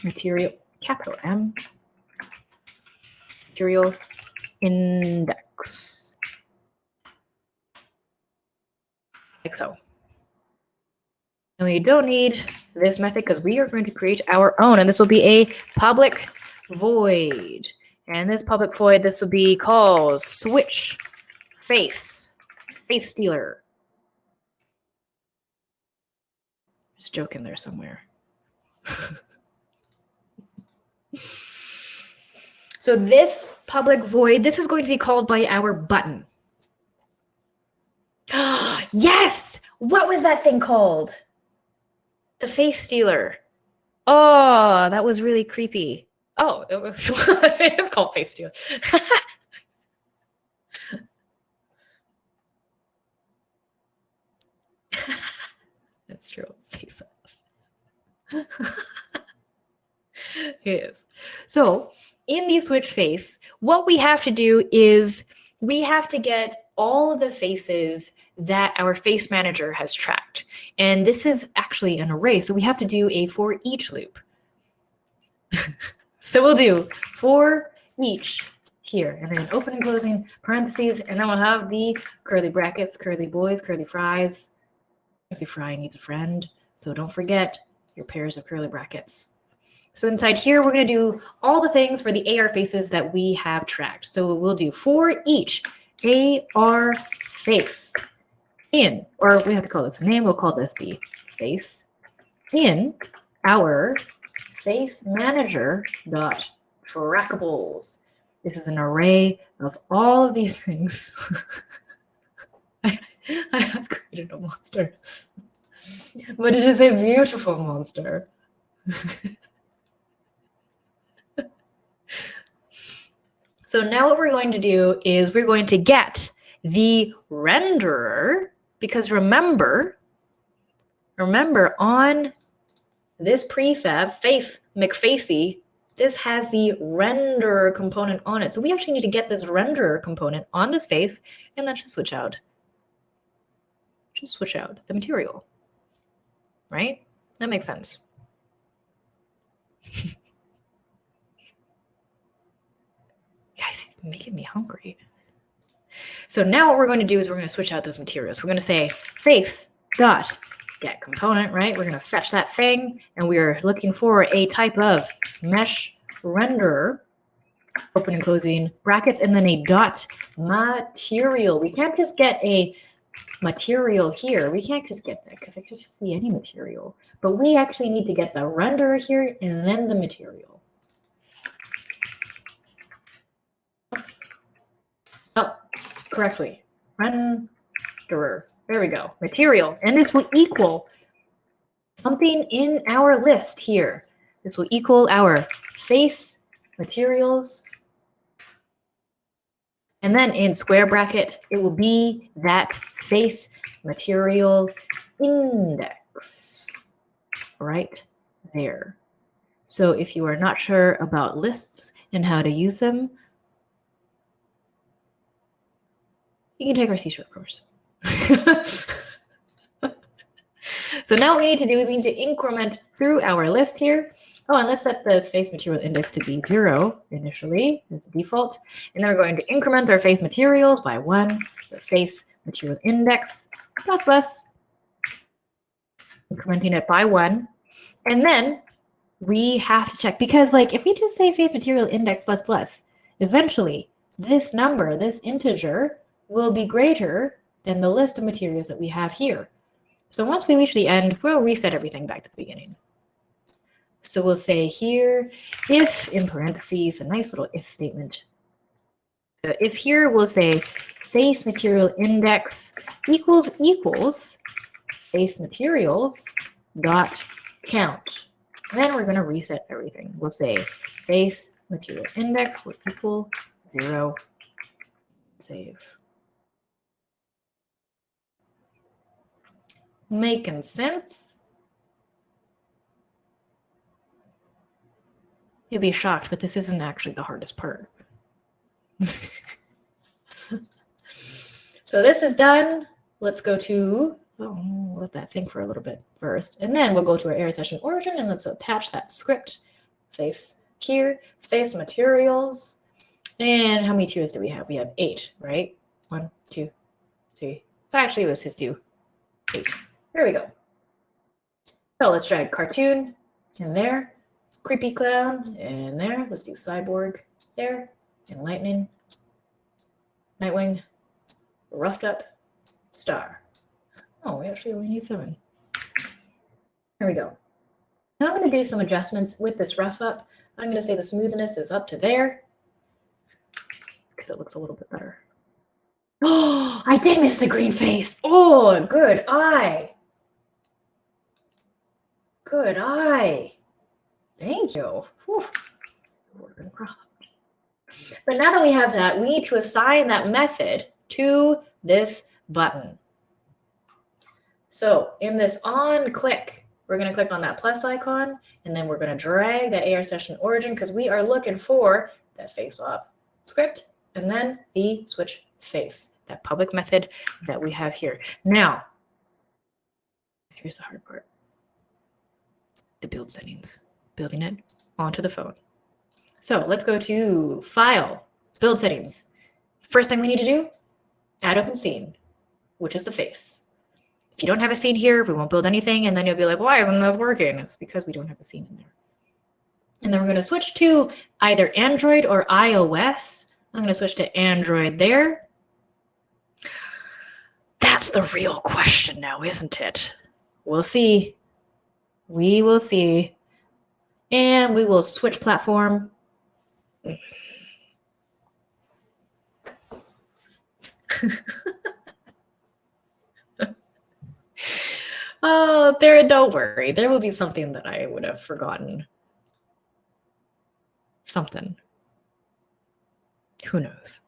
material, capital M, material index, like so. And we don't need this method because we are going to create our own, and this will be a public void. And this public void, this will be called switch face stealer. There's a joke in there somewhere. So this public void, this is going to be called by our button. Yes! What was that thing called? The face stealer. Oh, that was really creepy. Oh, it was it is called face stealer. That's true. Face off. It is. So in the switch face, what we have to do is we have to get all of the faces that our face manager has tracked. And this is actually an array, so we have to do a for each loop. So we'll do for each here, and then open and closing parentheses, and then we'll have the curly brackets, curly boys, curly fries. Every fry needs a friend, so don't forget your pairs of curly brackets. So inside here, we're going to do all the things for the AR faces that we have tracked. So we'll do for each AR face in, or we have to call this a name, we'll call this the face in our face manager dot trackables. This is an array of all of these things. I have created a monster, but it is a beautiful monster. So now what we're going to do is we're going to get the renderer, because remember on this prefab face McFacey, this has the renderer component on it. So we actually need to get this renderer component on this face, and that should switch out. Just switch out the material, right? That makes sense. Guys, you're making me hungry. So now what we're going to do is we're going to switch out those materials. We're going to say face dot get component, right? We're going to fetch that thing, and we're looking for a type of mesh renderer, open and closing brackets, and then a dot material. We can't just get a material here. We can't just get that because it could just be any material. But we actually need to get the renderer here and then the material. Oops. Oh, correctly. Renderer. There we go. Material. And this will equal something in our list here. This will equal our face materials. And then in square bracket, it will be that face material index right there. So if you are not sure about lists and how to use them, you can take our C-sharp course. So now what we need to do is we need to increment through our list here. Oh, and let's set the face material index to be 0 initially as the default. And then we're going to increment our face materials by 1. So face material index plus plus, incrementing it by 1. And then we have to check, because like if we just say face material index plus plus, eventually this number, this integer, will be greater than the list of materials that we have here. So once we reach the end, we'll reset everything back to the beginning. So we'll say here, if in parentheses, a nice little if statement. If here we'll say face material index equals face materials dot count. And then we're going to reset everything. We'll say face material index will equal 0. Save. Making sense? You'll be shocked, but this isn't actually the hardest part. So this is done. Let's go to, let that think for a little bit first. And then we'll go to our error session origin, and let's attach that script. Face here, face materials. And how many tiers do we have? We have 8, right? 1, 2, 3. Actually, let's just do 8. There we go. So let's drag cartoon in there, creepy clown in there. Let's do cyborg there, and lightning, Nightwing, roughed up, star. Oh, we actually only need 7. There we go. Now I'm going to do some adjustments with this rough up. I'm going to say the smoothness is up to there because it looks a little bit better. Oh, I did miss the green face. Oh, good eye. Good eye. Thank you. Whew. But now that we have that, we need to assign that method to this button. So in this on click, we're going to click on that plus icon, and then we're going to drag that AR session origin because we are looking for that face swap script and then the switch face, that public method that we have here. Now, here's the hard part. The build settings, building it onto the phone. So let's go to File, Build Settings. First thing we need to do, add open scene, which is the face. If you don't have a scene here, we won't build anything, and then you'll be like, why isn't this working? It's because we don't have a scene in there. And then we're going to switch to either Android or iOS. I'm going to switch to Android there. That's the real question now, isn't it? We'll see. We will see. And we will switch platform. Oh, don't worry. There will be something that I would have forgotten. Something. Who knows?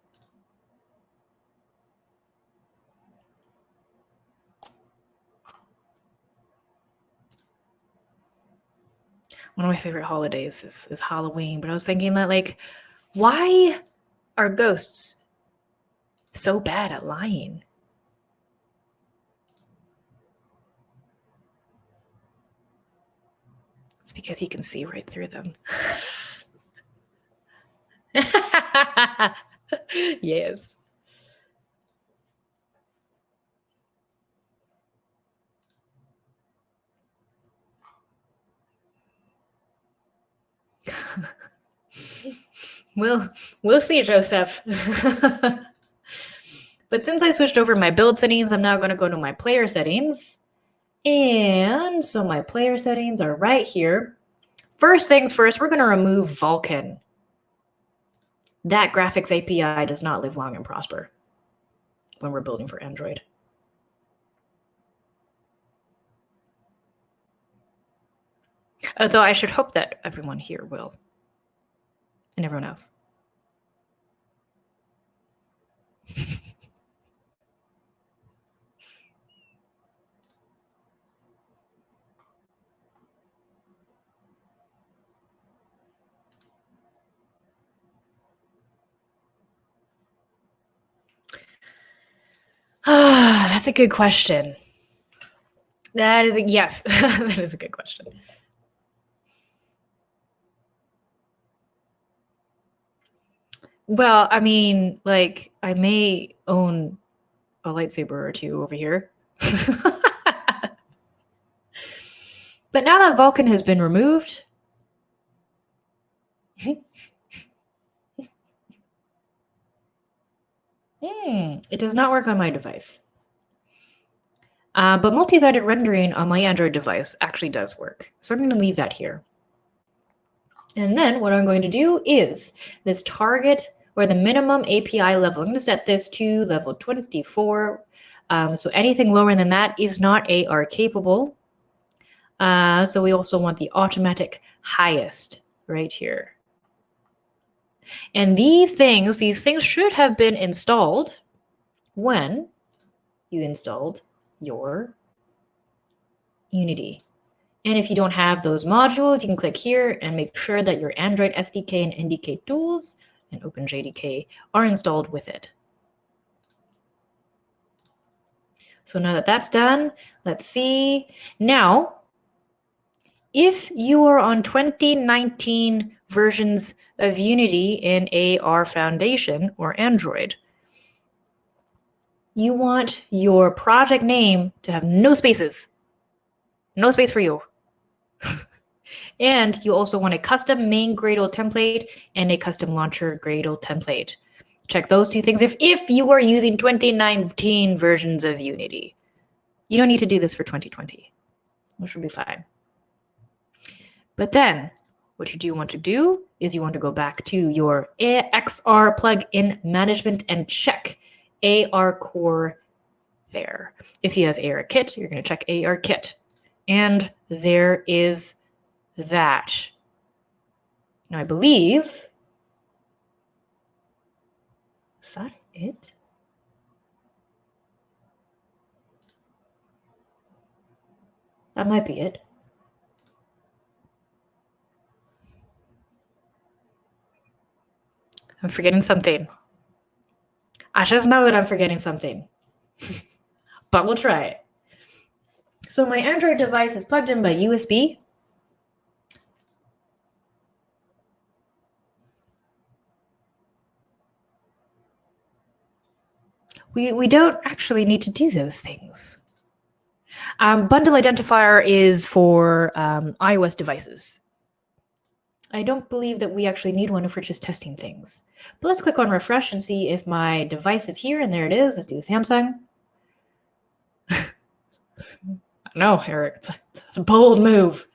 One of my favorite holidays is Halloween, but I was thinking that, like, why are ghosts so bad at lying? It's because he can see right through them. Yes. We'll see, Joseph. But since I switched over my build settings, I'm now going to go to my player settings. And so my player settings are right here. First things first, we're going to remove Vulkan. That graphics API does not live long and prosper when we're building for Android. Although I should hope that everyone here will. And everyone else. That's a good question. That is yes, that is a good question. Well, I mean, like, I may own a lightsaber or two over here. But now that Vulkan has been removed, it does not work on my device. But multi-threaded rendering on my Android device actually does work. So I'm going to leave that here. And then what I'm going to do is this target or the minimum API level. I'm going to set this to level 24. So anything lower than that is not AR capable. So we also want the automatic highest right here. And these things should have been installed when you installed your Unity. And if you don't have those modules, you can click here and make sure that your Android SDK and NDK tools and OpenJDK are installed with it. So now that that's done, let's see. Now, if you are on 2019 versions of Unity in AR Foundation or Android, you want your project name to have no spaces. No space for you. And you also want a custom main Gradle template and a custom launcher Gradle template. Check those two things if you are using 2019 versions of Unity. You don't need to do this for 2020, which will be fine. But then what you do want to do is you want to go back to your XR plugin management and check AR core there. If you have AR kit, you're going to check AR kit. And there is that. Now I believe, is that it? That might be it. I'm forgetting something. I just know that I'm forgetting something. But we'll try it. So my Android device is plugged in by USB. We don't actually need to do those things. Bundle identifier is for iOS devices. I don't believe that we actually need one if we're just testing things. But let's click on refresh and see if my device is here, and there it is. Let's do Samsung. No, Eric, it's a bold move.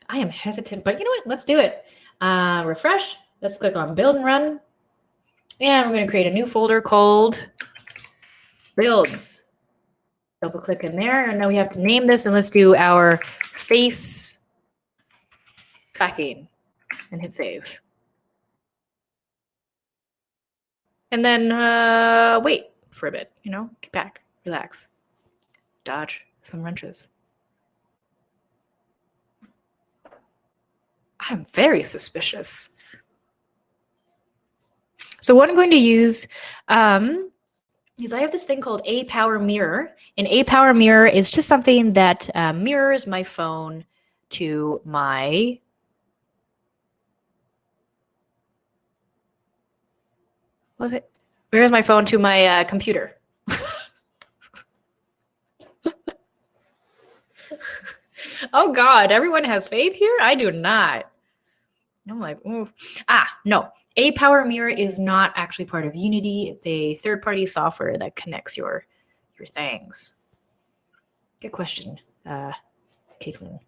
I am hesitant, but you know what? Let's do it. Refresh. Let's click on build and run. And we're going to create a new folder called builds. Double click in there, and now we have to name this, and let's do our face tracking and hit save. And then wait for a bit, get back, relax, dodge some wrenches. I'm very suspicious. So what I'm going to use is I have this thing called a power mirror, and a power mirror is just something that mirrors my phone to my mirrors my phone to my computer. Oh God, everyone has faith here? I do not. I'm like, oof. No. A power mirror is not actually part of Unity. It's a third-party software that connects your things. Good question, Caitlin.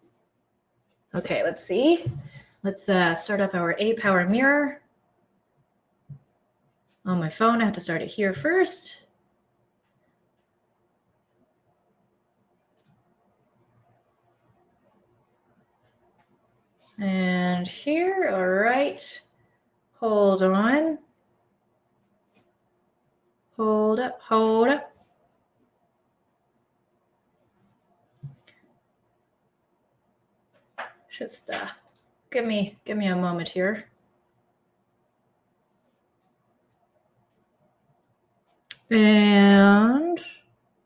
Okay, let's see. Let's start up our A power mirror. On my phone, I have to start it here first. And here, all right. Hold on. Hold up, hold up. Just give me a moment here. And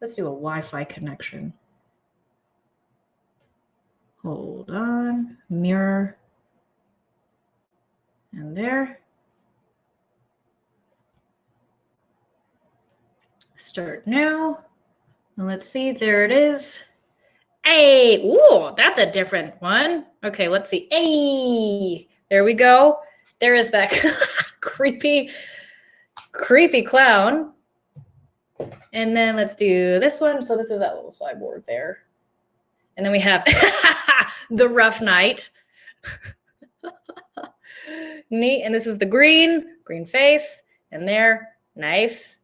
let's do a Wi-Fi connection. Hold on, mirror. And there. Start now. And let's see, there it is. Hey, ooh, that's a different one. Okay, let's see. Hey, there we go. There is that creepy clown. And then let's do this one. So this is that little cyborg there. And then we have the rough knight. Neat. And this is the green face. And there, nice.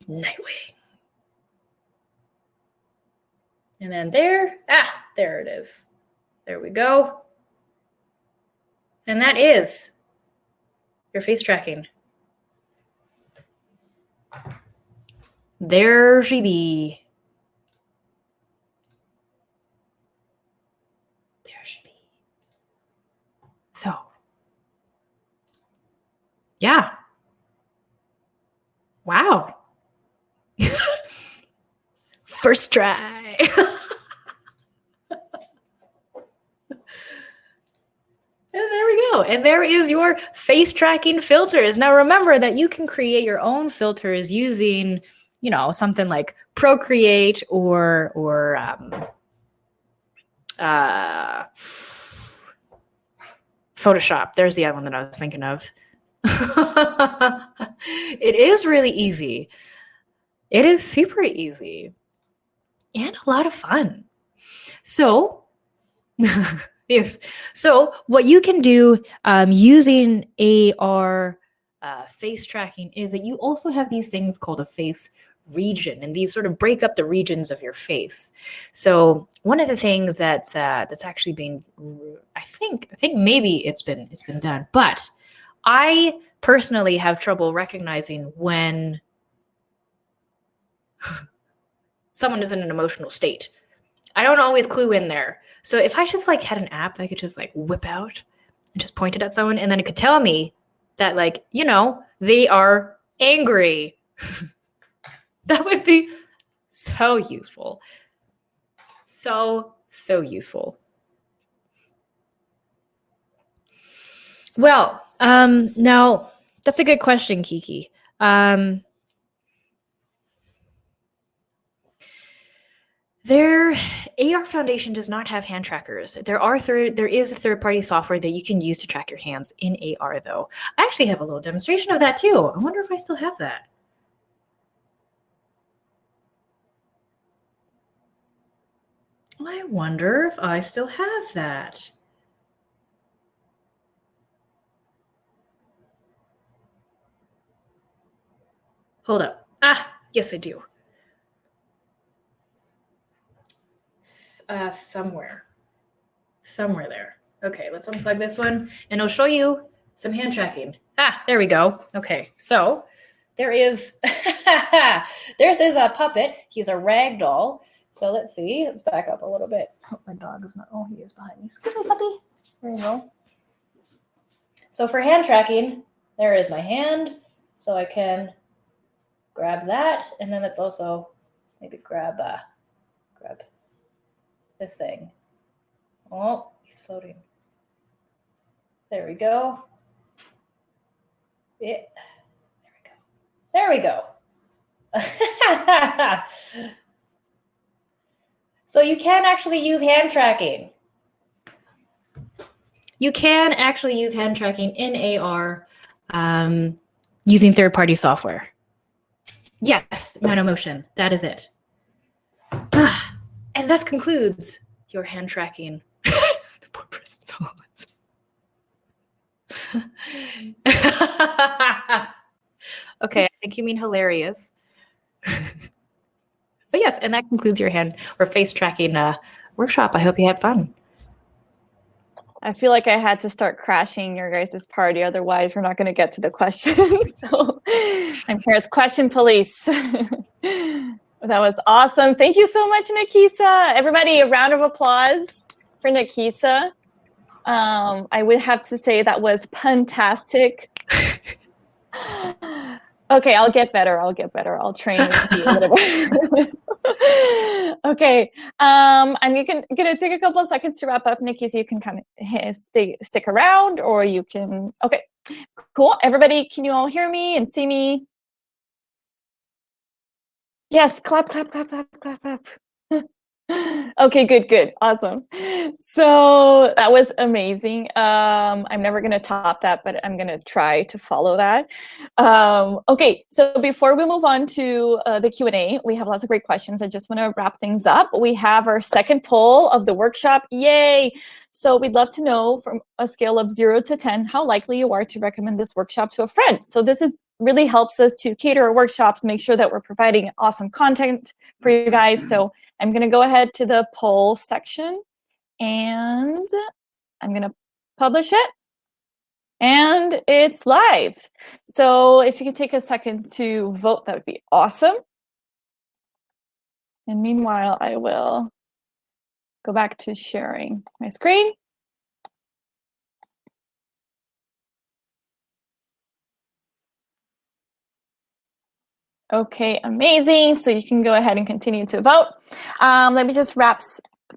Nightwing. And then there it is. There we go. And that is your face tracking. There she be. There she be. So, yeah. Wow. First try. And there we go. And there is your face tracking filters. Now remember that you can create your own filters using, something like Procreate or Photoshop. There's the other one that I was thinking of. It is really easy. It is super easy. and a lot of fun. So, yes. So what you can do using AR face tracking is that you also have these things called a face region, and these sort of break up the regions of your face. So one of the things that's actually being, I think maybe it's been done, but I personally have trouble recognizing when someone is in an emotional state. I don't always clue in there. So if I just like had an app that I could just like whip out and just point it at someone, and then it could tell me that, like, you know, they are angry. That would be so useful. So useful. Well, now that's a good question, Kiki. Their AR Foundation does not have hand trackers. There is a third-party software that you can use to track your hands in AR, though. I actually have a little demonstration of that too. I wonder if I still have that. I wonder if I still have that. Hold up. Ah, yes, I do. Somewhere there. Okay, let's unplug this one, and I'll show you some hand tracking. Ah, there we go. Okay, so there is, there's a puppet. He's a rag doll. So let's see. Let's back up a little bit. Oh, my dog is not. Oh, he is behind me. Excuse me, puppy. There you go. So for hand tracking, there is my hand. So I can grab that, and then let's also maybe grab this thing. Oh, he's floating. There we go. Yeah. There we go. So you can actually use hand tracking. You can actually use hand tracking in AR using third-party software. Yes, Motion. That is it. And thus concludes your hand tracking. The poor person's Okay, I think you mean hilarious. But yes, and that concludes your hand or face tracking workshop. I hope you had fun. I feel like I had to start crashing your guys' party, otherwise we're not going to get to the questions. So I'm here as question police. That was awesome. Thank you so much, Nikisa. Everybody, a round of applause for Nikisa. I would have to say that was puntastic. Okay, I'll get better. I'll train with you a little bit. Okay, I'm gonna take a couple of seconds to wrap up, Nikki, so you can kind of stick around, or you can. Okay, cool. Everybody, can you all hear me and see me? Yes, clap, clap, clap, clap, clap, clap. Okay, good, awesome. So that was amazing. I'm never gonna top that, but I'm gonna try to follow that. Okay, so before we move on to the Q&A, we have lots of great questions. I just want to wrap things up. We have our second poll of the workshop. Yay! So we'd love to know, from a scale of 0 to 10, how likely you are to recommend this workshop to a friend. So this really helps us to cater our workshops, make sure that we're providing awesome content for you guys. So I'm going to go ahead to the poll section, and I'm going to publish it. And it's live. So if you could take a second to vote, that would be awesome. And meanwhile, I will go back to sharing my screen. Okay, amazing. So you can go ahead and continue to vote. Let me just wrap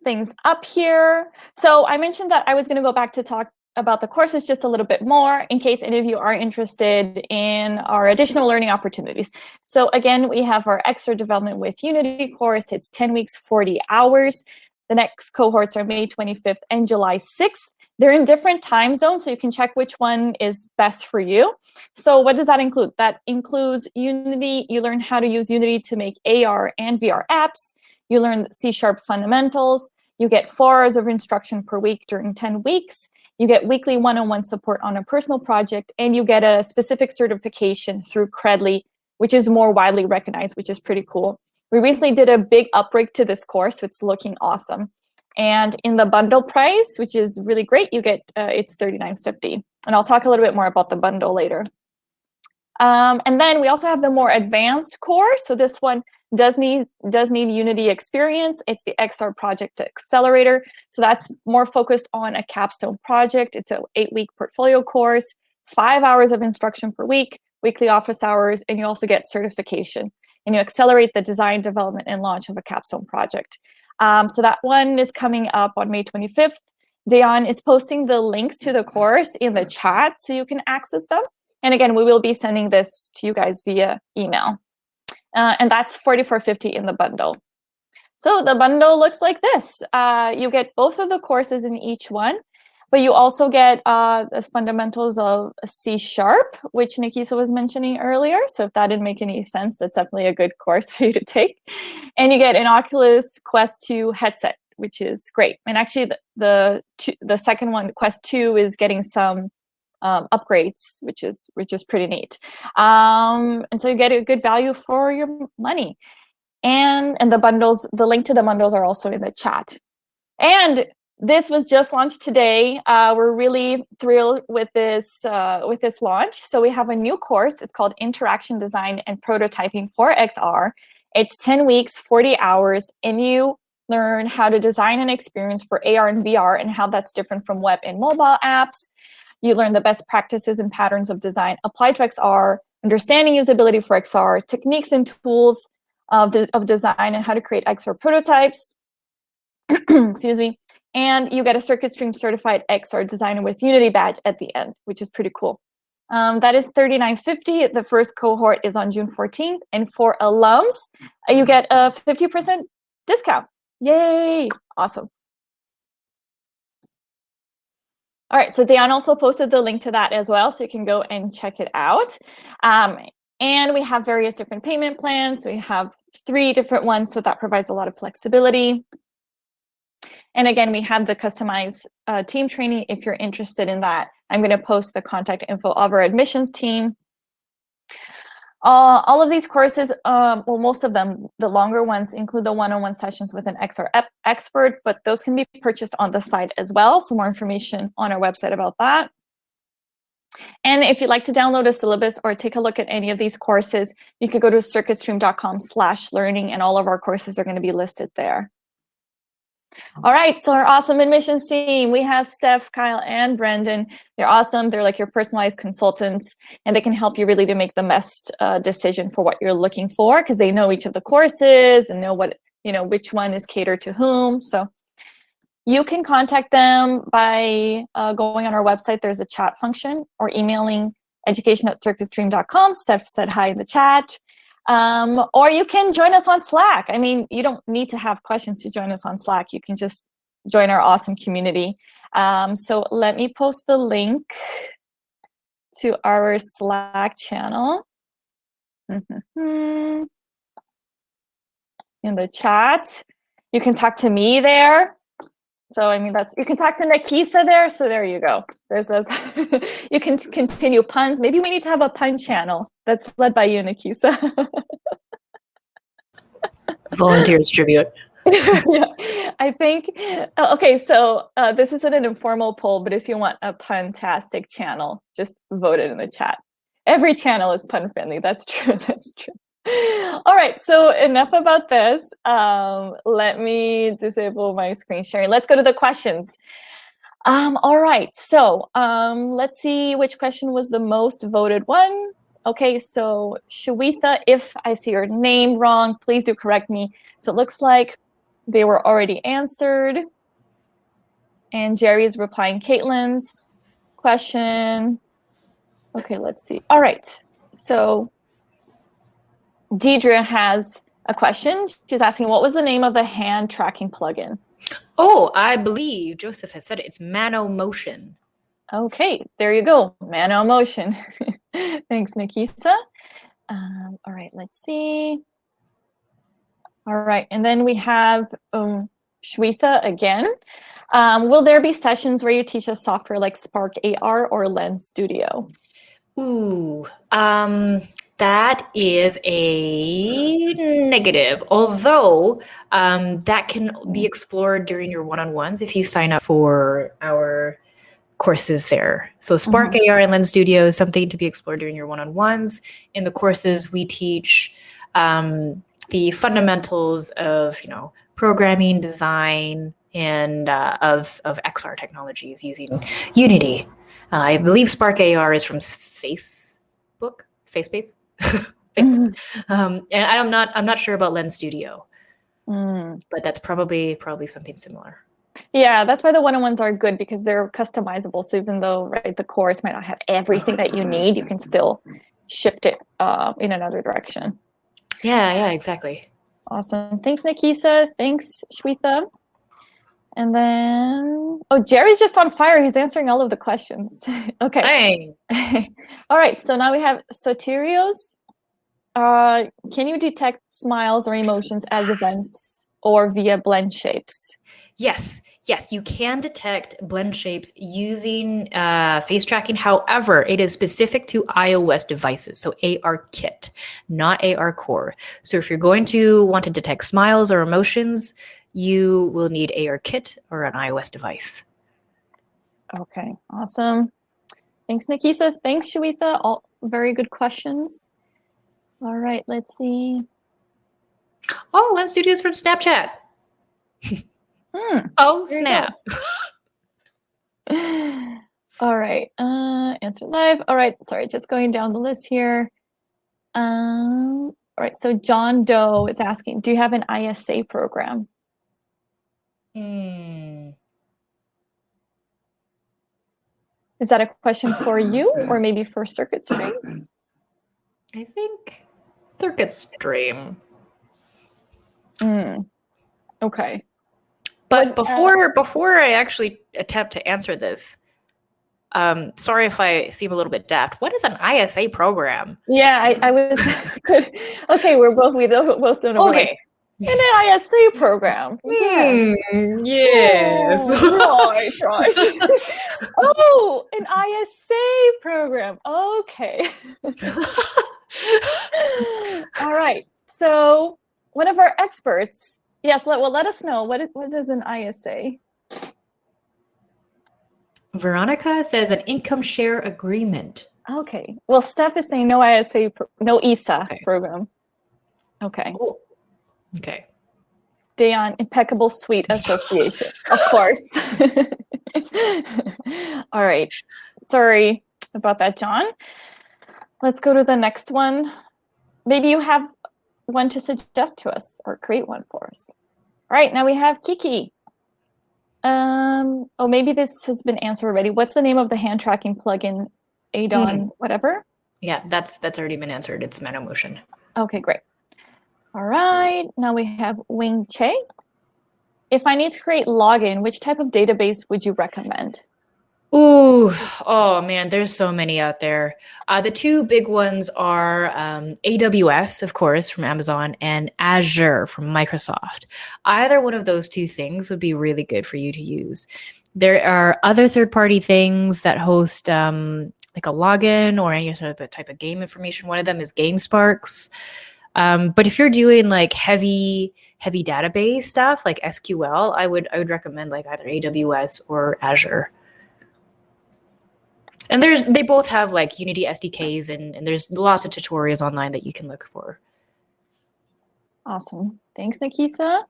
things up here. So I mentioned that I was going to go back to talk about the courses just a little bit more, in case any of you are interested in our additional learning opportunities. So again, we have our Expert Development with Unity course. It's 10 weeks, 40 hours. The next cohorts are May 25th and July 6th. They're in different time zones, so you can check which one is best for you. So what does that include? That includes Unity. You learn how to use Unity to make AR and VR apps. You learn C# fundamentals. You get 4 hours of instruction per week during 10 weeks. You get weekly one-on-one support on a personal project, and you get a specific certification through Credly, which is more widely recognized, which is pretty cool. We recently did a big upgrade to this course, so it's looking awesome. And in the bundle price, which is really great, you get it's $39.50. And I'll talk a little bit more about the bundle later. And then we also have the more advanced course. So this one does need Unity experience. It's the XR Project Accelerator. So that's more focused on a capstone project. It's an 8-week portfolio course, 5 hours of instruction per week, weekly office hours, and you also get certification. And you accelerate the design, development, and launch of a capstone project. So that one is coming up on May 25th. Dayan is posting the links to the course in the chat so you can access them. And again, we will be sending this to you guys via email. And that's $44.50 in the bundle. So the bundle looks like this. You get both of the courses in each one, but you also get the fundamentals of C#, which Nikisa was mentioning earlier. So if that didn't make any sense, that's definitely a good course for you to take. And you get an Oculus Quest 2 headset, which is great. And actually, the second one, Quest 2, is getting some upgrades, which is pretty neat. And so you get a good value for your money. And the bundles, the link to the bundles are also in the chat. And this was just launched today. We're really thrilled with this launch. So we have a new course. It's called Interaction Design and Prototyping for XR. It's 10 weeks, 40 hours, and you learn how to design an experience for AR and VR and how that's different from web and mobile apps. You learn the best practices and patterns of design applied to XR, understanding usability for XR, techniques and tools of design, and how to create XR prototypes. Excuse me. And you get a Circuit Stream certified XR designer with Unity badge at the end, which is pretty cool. That is $39.50. The first cohort is on June 14th. And for alums, you get a 50% discount. Yay! Awesome. All right, so Dan also posted the link to that as well, so you can go and check it out. And we have various different payment plans. We have 3 different ones, so that provides a lot of flexibility. And again, we have the customized team training if you're interested in that. I'm going to post the contact info of our admissions team. All of these courses, well, most of them, the longer ones, include the one-on-one sessions with an XR expert, but those can be purchased on the site as well. So more information on our website about that. And if you'd like to download a syllabus or take a look at any of these courses, you could go to circuitstream.com/learning, and all of our courses are going to be listed there. All right, so our awesome admissions team, we have Steph, Kyle, and Brendan. They're awesome. They're like your personalized consultants, and they can help you really to make the best decision for what you're looking for, because they know each of the courses and know what, which one is catered to whom. So you can contact them by going on our website. There's a chat function, or emailing education@circuitstream.com. Steph said hi in the chat. Or you can join us on Slack. I mean, you don't need to have questions to join us on Slack. You can just join our awesome community. So let me post the link to our Slack channel in the chat. You can talk to me there. So I mean, you can talk to Nikisa there. So there you go. You can continue puns. Maybe we need to have a pun channel that's led by you, Nikisa. Volunteers tribute. Yeah, I think. Okay, so this isn't an informal poll, but if you want a pun-tastic channel, just vote it in the chat. Every channel is pun friendly. That's true. That's true. All right, so enough about this. Let me disable my screen sharing. Let's go to the questions. All right, so let's see which question was the most voted one. Okay, so Shawitha, if I see your name wrong, please do correct me. So it looks like they were already answered. And Jerry is replying Caitlin's question. Okay, let's see. All right, so Deidre has a question. She's asking, what was the name of the hand tracking plugin? Oh, I believe Joseph has said it. It's Mano Motion. Okay, there you go. Mano Motion. Thanks, Nikisa. All right, let's see. All right, and then we have Shweta again. Will there be sessions where you teach us software like Spark AR or Lens Studio? Ooh, that is a negative. Although that can be explored during your one-on-ones if you sign up for our courses there. So Spark AR and Lens Studio is something to be explored during your one-on-ones. In the courses, we teach the fundamentals of, programming, design, and of XR technologies using Unity. I believe Spark AR is from Facebook, Facebook. And I'm not sure about Lens Studio, but that's probably something similar. Yeah, that's why the one-on-ones are good because they're customizable. So even though the course might not have everything that you need, you can still shift it in another direction. Yeah, exactly. Awesome. Thanks, Nikisa. Thanks, Shweta. And then, Jerry's just on fire. He's answering all of the questions. Okay. All right. So now we have Soterios. Can you detect smiles or emotions as events or via blend shapes? Yes, you can detect blend shapes using face tracking. However, it is specific to iOS devices, so ARKit, not AR Core. So if you're going to want to detect smiles or emotions, you will need ARKit or an iOS device. Okay, awesome. Thanks, Nikisa. Thanks, Shweta. All very good questions. All right, let's see. Oh, Lens Studio is from Snapchat. Oh, snap. All right, answer live. All right, sorry, just going down the list here. All right, so John Doe is asking, do you have an ISA program? Is that a question for you or maybe for Circuit Stream? I think Circuit Stream. Okay. But before I actually attempt to answer this, sorry if I seem a little bit daft. What is an ISA program? Yeah, I was good. Okay, we both don't know. Okay. An ISA program. Yes. Yes. Right. Oh, an ISA program. Okay. All right. So one of our experts, yes, let us know what is an ISA. Veronica says an income share agreement. Okay. Well, Steph is saying no ISA, no ISA program. Okay. Oh. Okay. Dayon, Impeccable Suite Association, of course. All right. Sorry about that, John. Let's go to the next one. Maybe you have one to suggest to us or create one for us. All right, now we have Kiki. Maybe this has been answered already. What's the name of the hand tracking plugin? Adon, whatever? Yeah, that's already been answered. It's ManoMotion. Okay, great. All right, now we have Wing Che. If I need to create login, which type of database would you recommend? Oh man, there's so many out there. The two big ones are AWS, of course, from Amazon, and Azure from Microsoft. Either one of those two things would be really good for you to use. There are other third-party things that host like a login or any sort of type of game information. One of them is GameSparks. But if you're doing like heavy database stuff like SQL, I would recommend like either AWS or Azure. And they both have like Unity SDKs and there's lots of tutorials online that you can look for. Awesome. Thanks, Nikisa.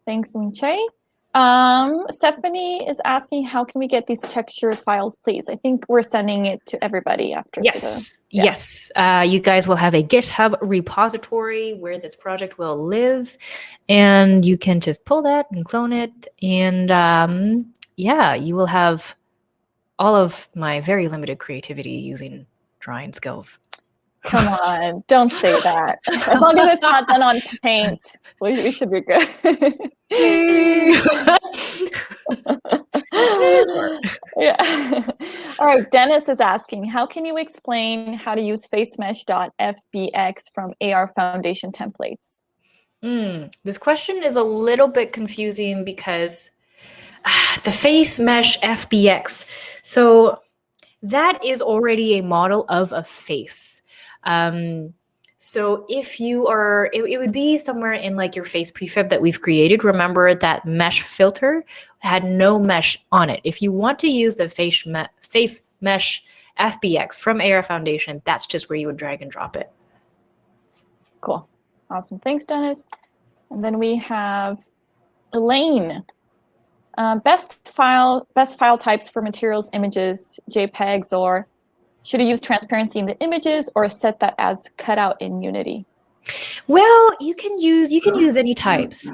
Thanks, Che. Stephanie is asking, how can we get these texture files, please? I think we're sending it to everybody after. Yes. You guys will have a GitHub repository where this project will live, and you can just pull that and clone it. And you will have all of my very limited creativity using drawing skills. Come on, don't say that. As long as it's not done on Paint, we should be good. Yeah. All right, Dennis is asking, how can you explain how to use facemesh.fbx from AR Foundation templates? This question is a little bit confusing because the face mesh FBX. So that is already a model of a face. So if you are, it would be somewhere in like your face prefab that we've created. Remember that mesh filter had no mesh on it. If you want to use the face mesh FBX from AR Foundation, that's just where you would drag and drop it. Cool. Awesome. Thanks, Dennis. And then we have Elaine. Best file types for materials, images, JPEGs, or should you use transparency in the images or set that as cutout in Unity? Well, you can use any types.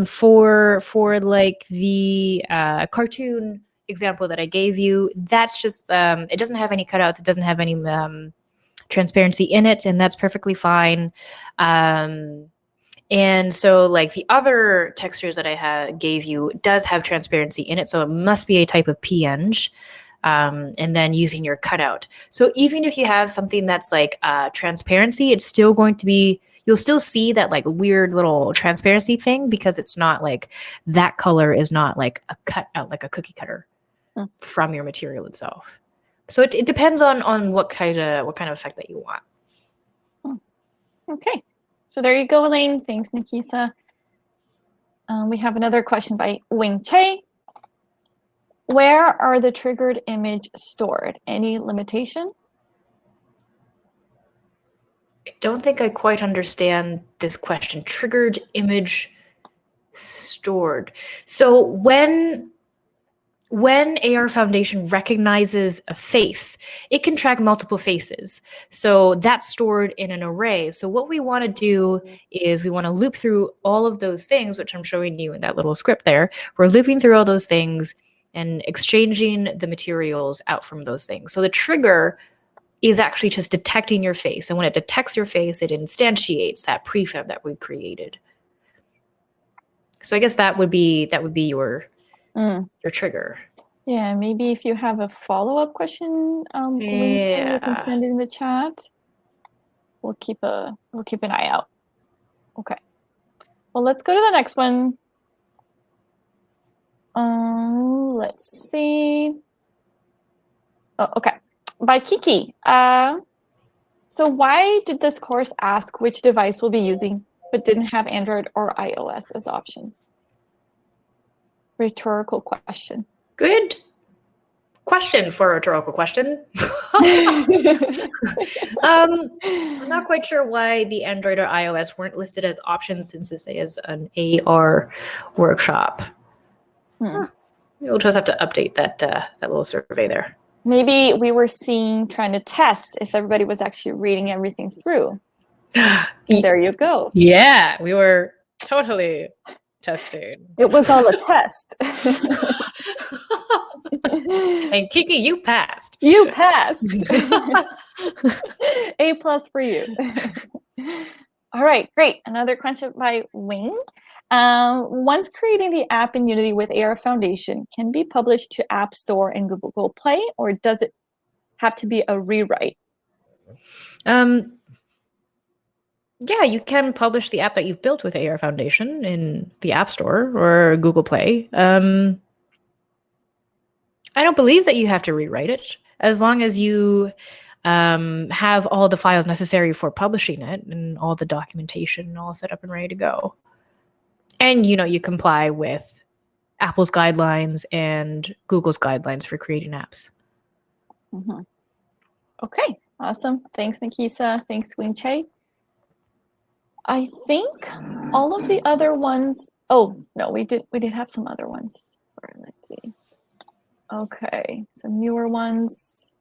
For like the cartoon example that I gave you, that's just it doesn't have any cutouts. It doesn't have any transparency in it, and that's perfectly fine. And so like the other textures that I gave you does have transparency in it. So it must be a type of PNG. And then using your cutout. So even if you have something that's like transparency, it's still going to be, you'll still see that like weird little transparency thing because it's not like that color is not like a cutout, like a cookie cutter from your material itself. So it depends on what kind of effect that you want. Okay. So there you go, Elaine. Thanks, Nikisa. We have another question by Wing Che. Where are the triggered image stored? Any limitation? I don't think I quite understand this question. Triggered image stored. So when AR Foundation recognizes a face, it can track multiple faces. So that's stored in an array. So what we want to do is we want to loop through all of those things, which I'm showing you in that little script there. We're looping through all those things and exchanging the materials out from those things. So the trigger is actually just detecting your face. And when it detects your face, it instantiates that prefab that we created. So I guess that would be your trigger. Yeah, maybe if you have a follow-up question, Wing Che, you can send it in the chat. We'll keep an eye out. Okay. Well, let's go to the next one. Let's see. Oh, okay. By Kiki. So why did this course ask which device we'll be using, but didn't have Android or iOS as options? Rhetorical question. Good question for a rhetorical question. I'm not quite sure why the Android or iOS weren't listed as options since this is an AR workshop. We'll just have to update that little survey there. Maybe we were trying to test if everybody was actually reading everything through. There you go. Yeah, we were totally testing. It was all a test. And Kiki, you passed. You passed. A+ for you. All right, great. Another question by Wing. Once creating the app in Unity with AR Foundation can be published to App Store and Google Play, or does it have to be a rewrite? Yeah, you can publish the app that you've built with AR Foundation in the App Store or Google Play. I don't believe that you have to rewrite it, as long as you have all the files necessary for publishing it and all the documentation all set up and ready to go. And, you comply with Apple's guidelines and Google's guidelines for creating apps. Okay, awesome. Thanks, Nikisa. Thanks, Wing Che. I think all of the other ones. Oh no, we did have some other ones. Let's see. Okay, some newer ones.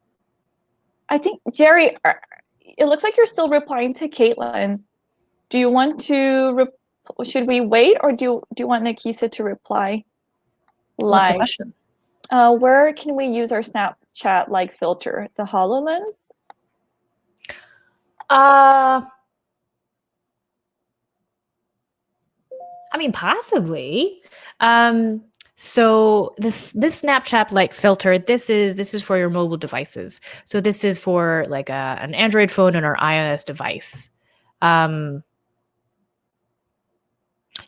I think Jerry, it looks like you're still replying to Caitlin. Do you want to? Should we wait, or do you want Nikisa to reply live? What's the question? Where can we use our Snapchat like filter? The HoloLens? I mean, possibly. So this Snapchat light filter, this is for your mobile devices. So this is for like an Android phone and our iOS device.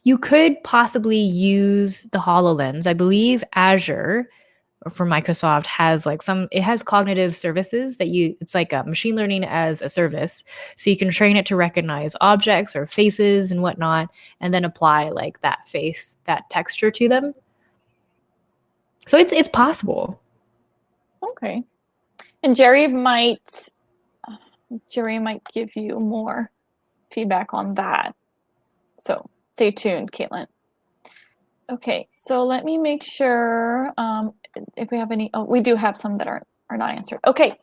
You could possibly use the HoloLens. I believe Azure for Microsoft has like it has cognitive services that it's like a machine learning as a service. So you can train it to recognize objects or faces and whatnot, and then apply like that texture to them. So it's possible. Okay. And Jerry might give you more feedback on that. So stay tuned, Caitlin. Okay, so let me make sure if we have any. Oh, we do have some that are not answered. Okay,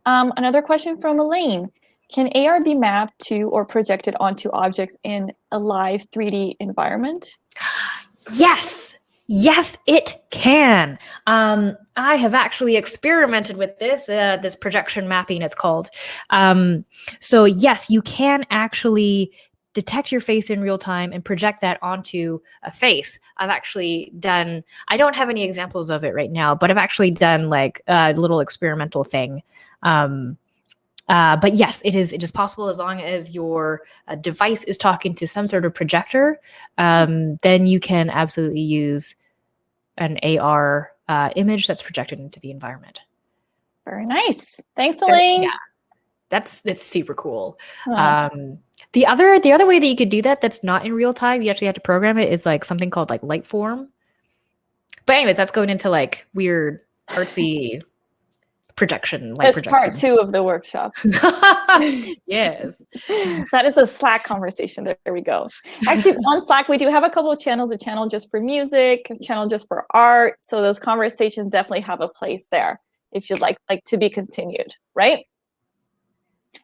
another question from Elaine. Can AR be mapped to or projected onto objects in a live 3D environment? Yes. Yes, it can. I have actually experimented with this projection mapping, it's called. So yes, you can actually detect your face in real time and project that onto a face. I've actually done, I don't have any examples of it right now, but I've actually done like a little experimental thing. But yes, it is possible as long as your device is talking to some sort of projector, then you can absolutely use an AR image that's projected into the environment. Very nice. Thanks, Elaine. Yeah, that's super cool. The other way that you could do that's not in real time, you actually have to program it, is like something called like Lightform. But anyways, that's going into like weird artsy projection. That's part 2 of the workshop. Yes. That is a Slack conversation. There we go. Actually, on Slack, we do have a couple of channels, a channel just for music, a channel just for art. So those conversations definitely have a place there if you'd like to be continued, right?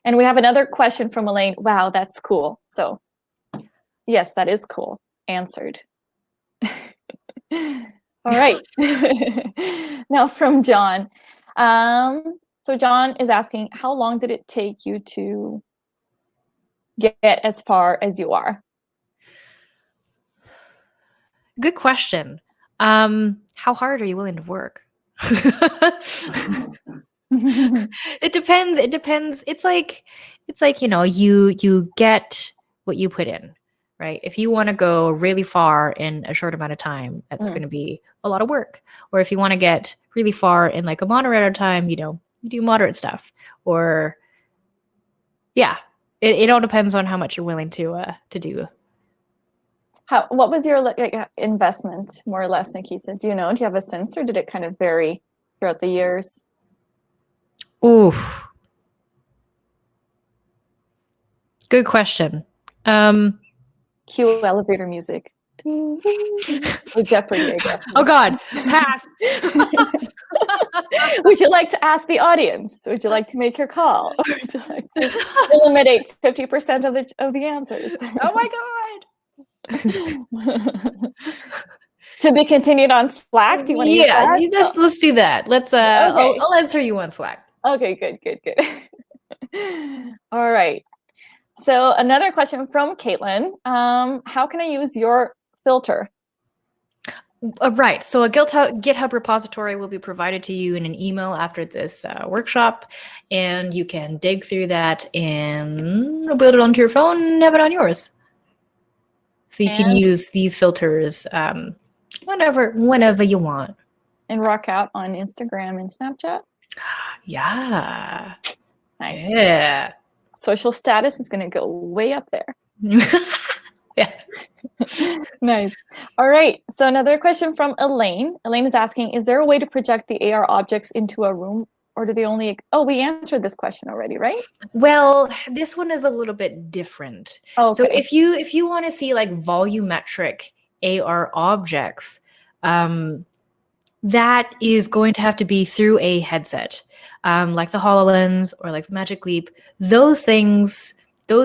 And we have another question from Elaine. Wow, that's cool. So yes, that is cool. Answered. All right. Now from John. So John is asking, how long did it take you to get as far as you are? Good question. How hard are you willing to work? It depends. It's like, you get what you put in, right? If you want to go really far in a short amount of time, that's going to be a lot of work. Or if you want to get really far in like a moderate amount of time, you do moderate stuff. Or yeah, it all depends on how much you're willing to do. What was your investment, more or less, Nikisa? Do you know? Do you have a sense, or did it kind of vary throughout the years? Oof. Good question. Cue elevator music. Oh, Jeopardy, I guess. Oh God, pass. Would you like to ask the audience? Would you like to make your call? Or would you like to eliminate 50% of the answers? Oh my God. To be continued on Slack. Do you want to use that? Let's do that. Let's okay. I'll answer you on Slack. Okay, good. All right. So another question from Caitlin. How can I use your filter? Right. So a GitHub repository will be provided to you in an email after this workshop, and you can dig through that and build it onto your phone and have it on yours. So you can use these filters whenever you want. And rock out on Instagram and Snapchat? Yeah. Nice. Yeah. Social status is going to go way up there. Yeah. Nice. All right. So another question from Elaine. Elaine is asking, is there a way to project the AR objects into a room, or do they only... Oh, we answered this question already, right? Well, this one is a little bit different. Okay. So if you want to see like volumetric AR objects, that is going to have to be through a headset, like the HoloLens or like the Magic Leap. Those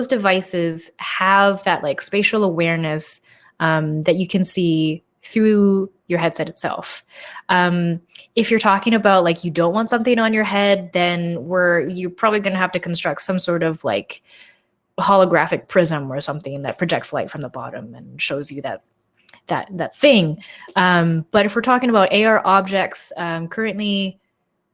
devices have that like spatial awareness that you can see through your headset itself. If you're talking about like you don't want something on your head, then you're probably going to have to construct some sort of like holographic prism or something that projects light from the bottom and shows you that thing. But if we're talking about AR objects, currently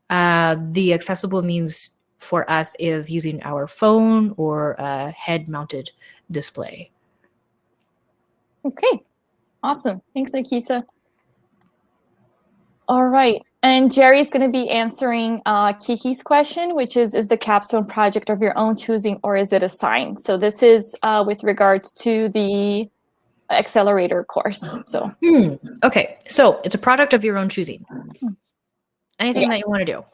the accessible means for us is using our phone or a head-mounted display. Okay, Awesome. Thanks, Nikisa. All right. And Jerry's going to be answering Kiki's question, which is the capstone project of your own choosing, or is it assigned? So this is with regards to the Accelerator course. So Okay, so it's a product of your own choosing. Anything that you Yes. want to do.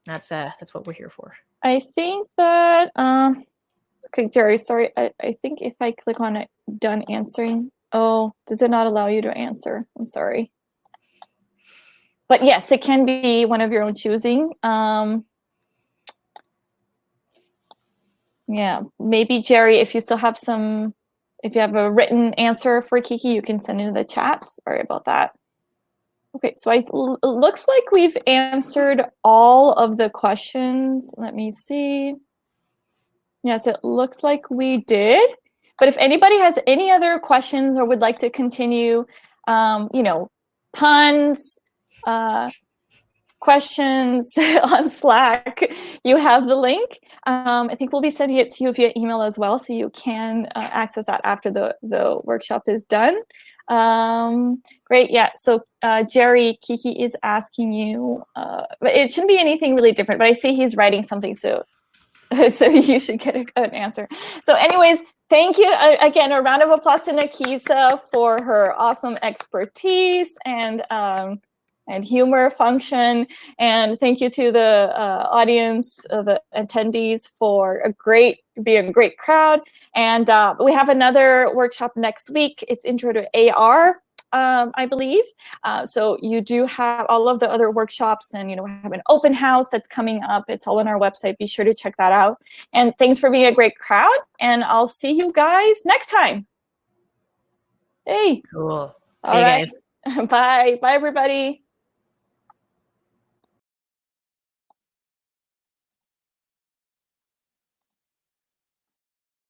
That's what we're here for. I think that, okay, Jerry, sorry. I think if I click on it, done answering. Oh, does it not allow you to answer? I'm sorry. But yes, it can be one of your own choosing. Yeah, maybe Jerry, if you still have if you have a written answer for Kiki, you can send it in the chat. Sorry about that. Okay, so it looks like we've answered all of the questions. Let me see. Yes, it looks like we did. But if anybody has any other questions or would like to continue, you know, puns, questions on Slack, you have the link. I think we'll be sending it to you via email as well, so you can access that after the workshop is done. Great, yeah. So Jerry, Kiki is asking you, but it shouldn't be anything really different, but I see he's writing something, so you should get an answer. So anyways, thank you again. A round of applause to Nikisa for her awesome expertise and humor function. And thank you to the audience, the attendees for being a great crowd. And we have another workshop next week. It's Intro to AR. I believe. So you do have all of the other workshops, and we have an open house that's coming up. It's all on our website. Be sure to check that out. And thanks for being a great crowd. And I'll see you guys next time. Hey. Cool. All right. Bye. Bye, everybody.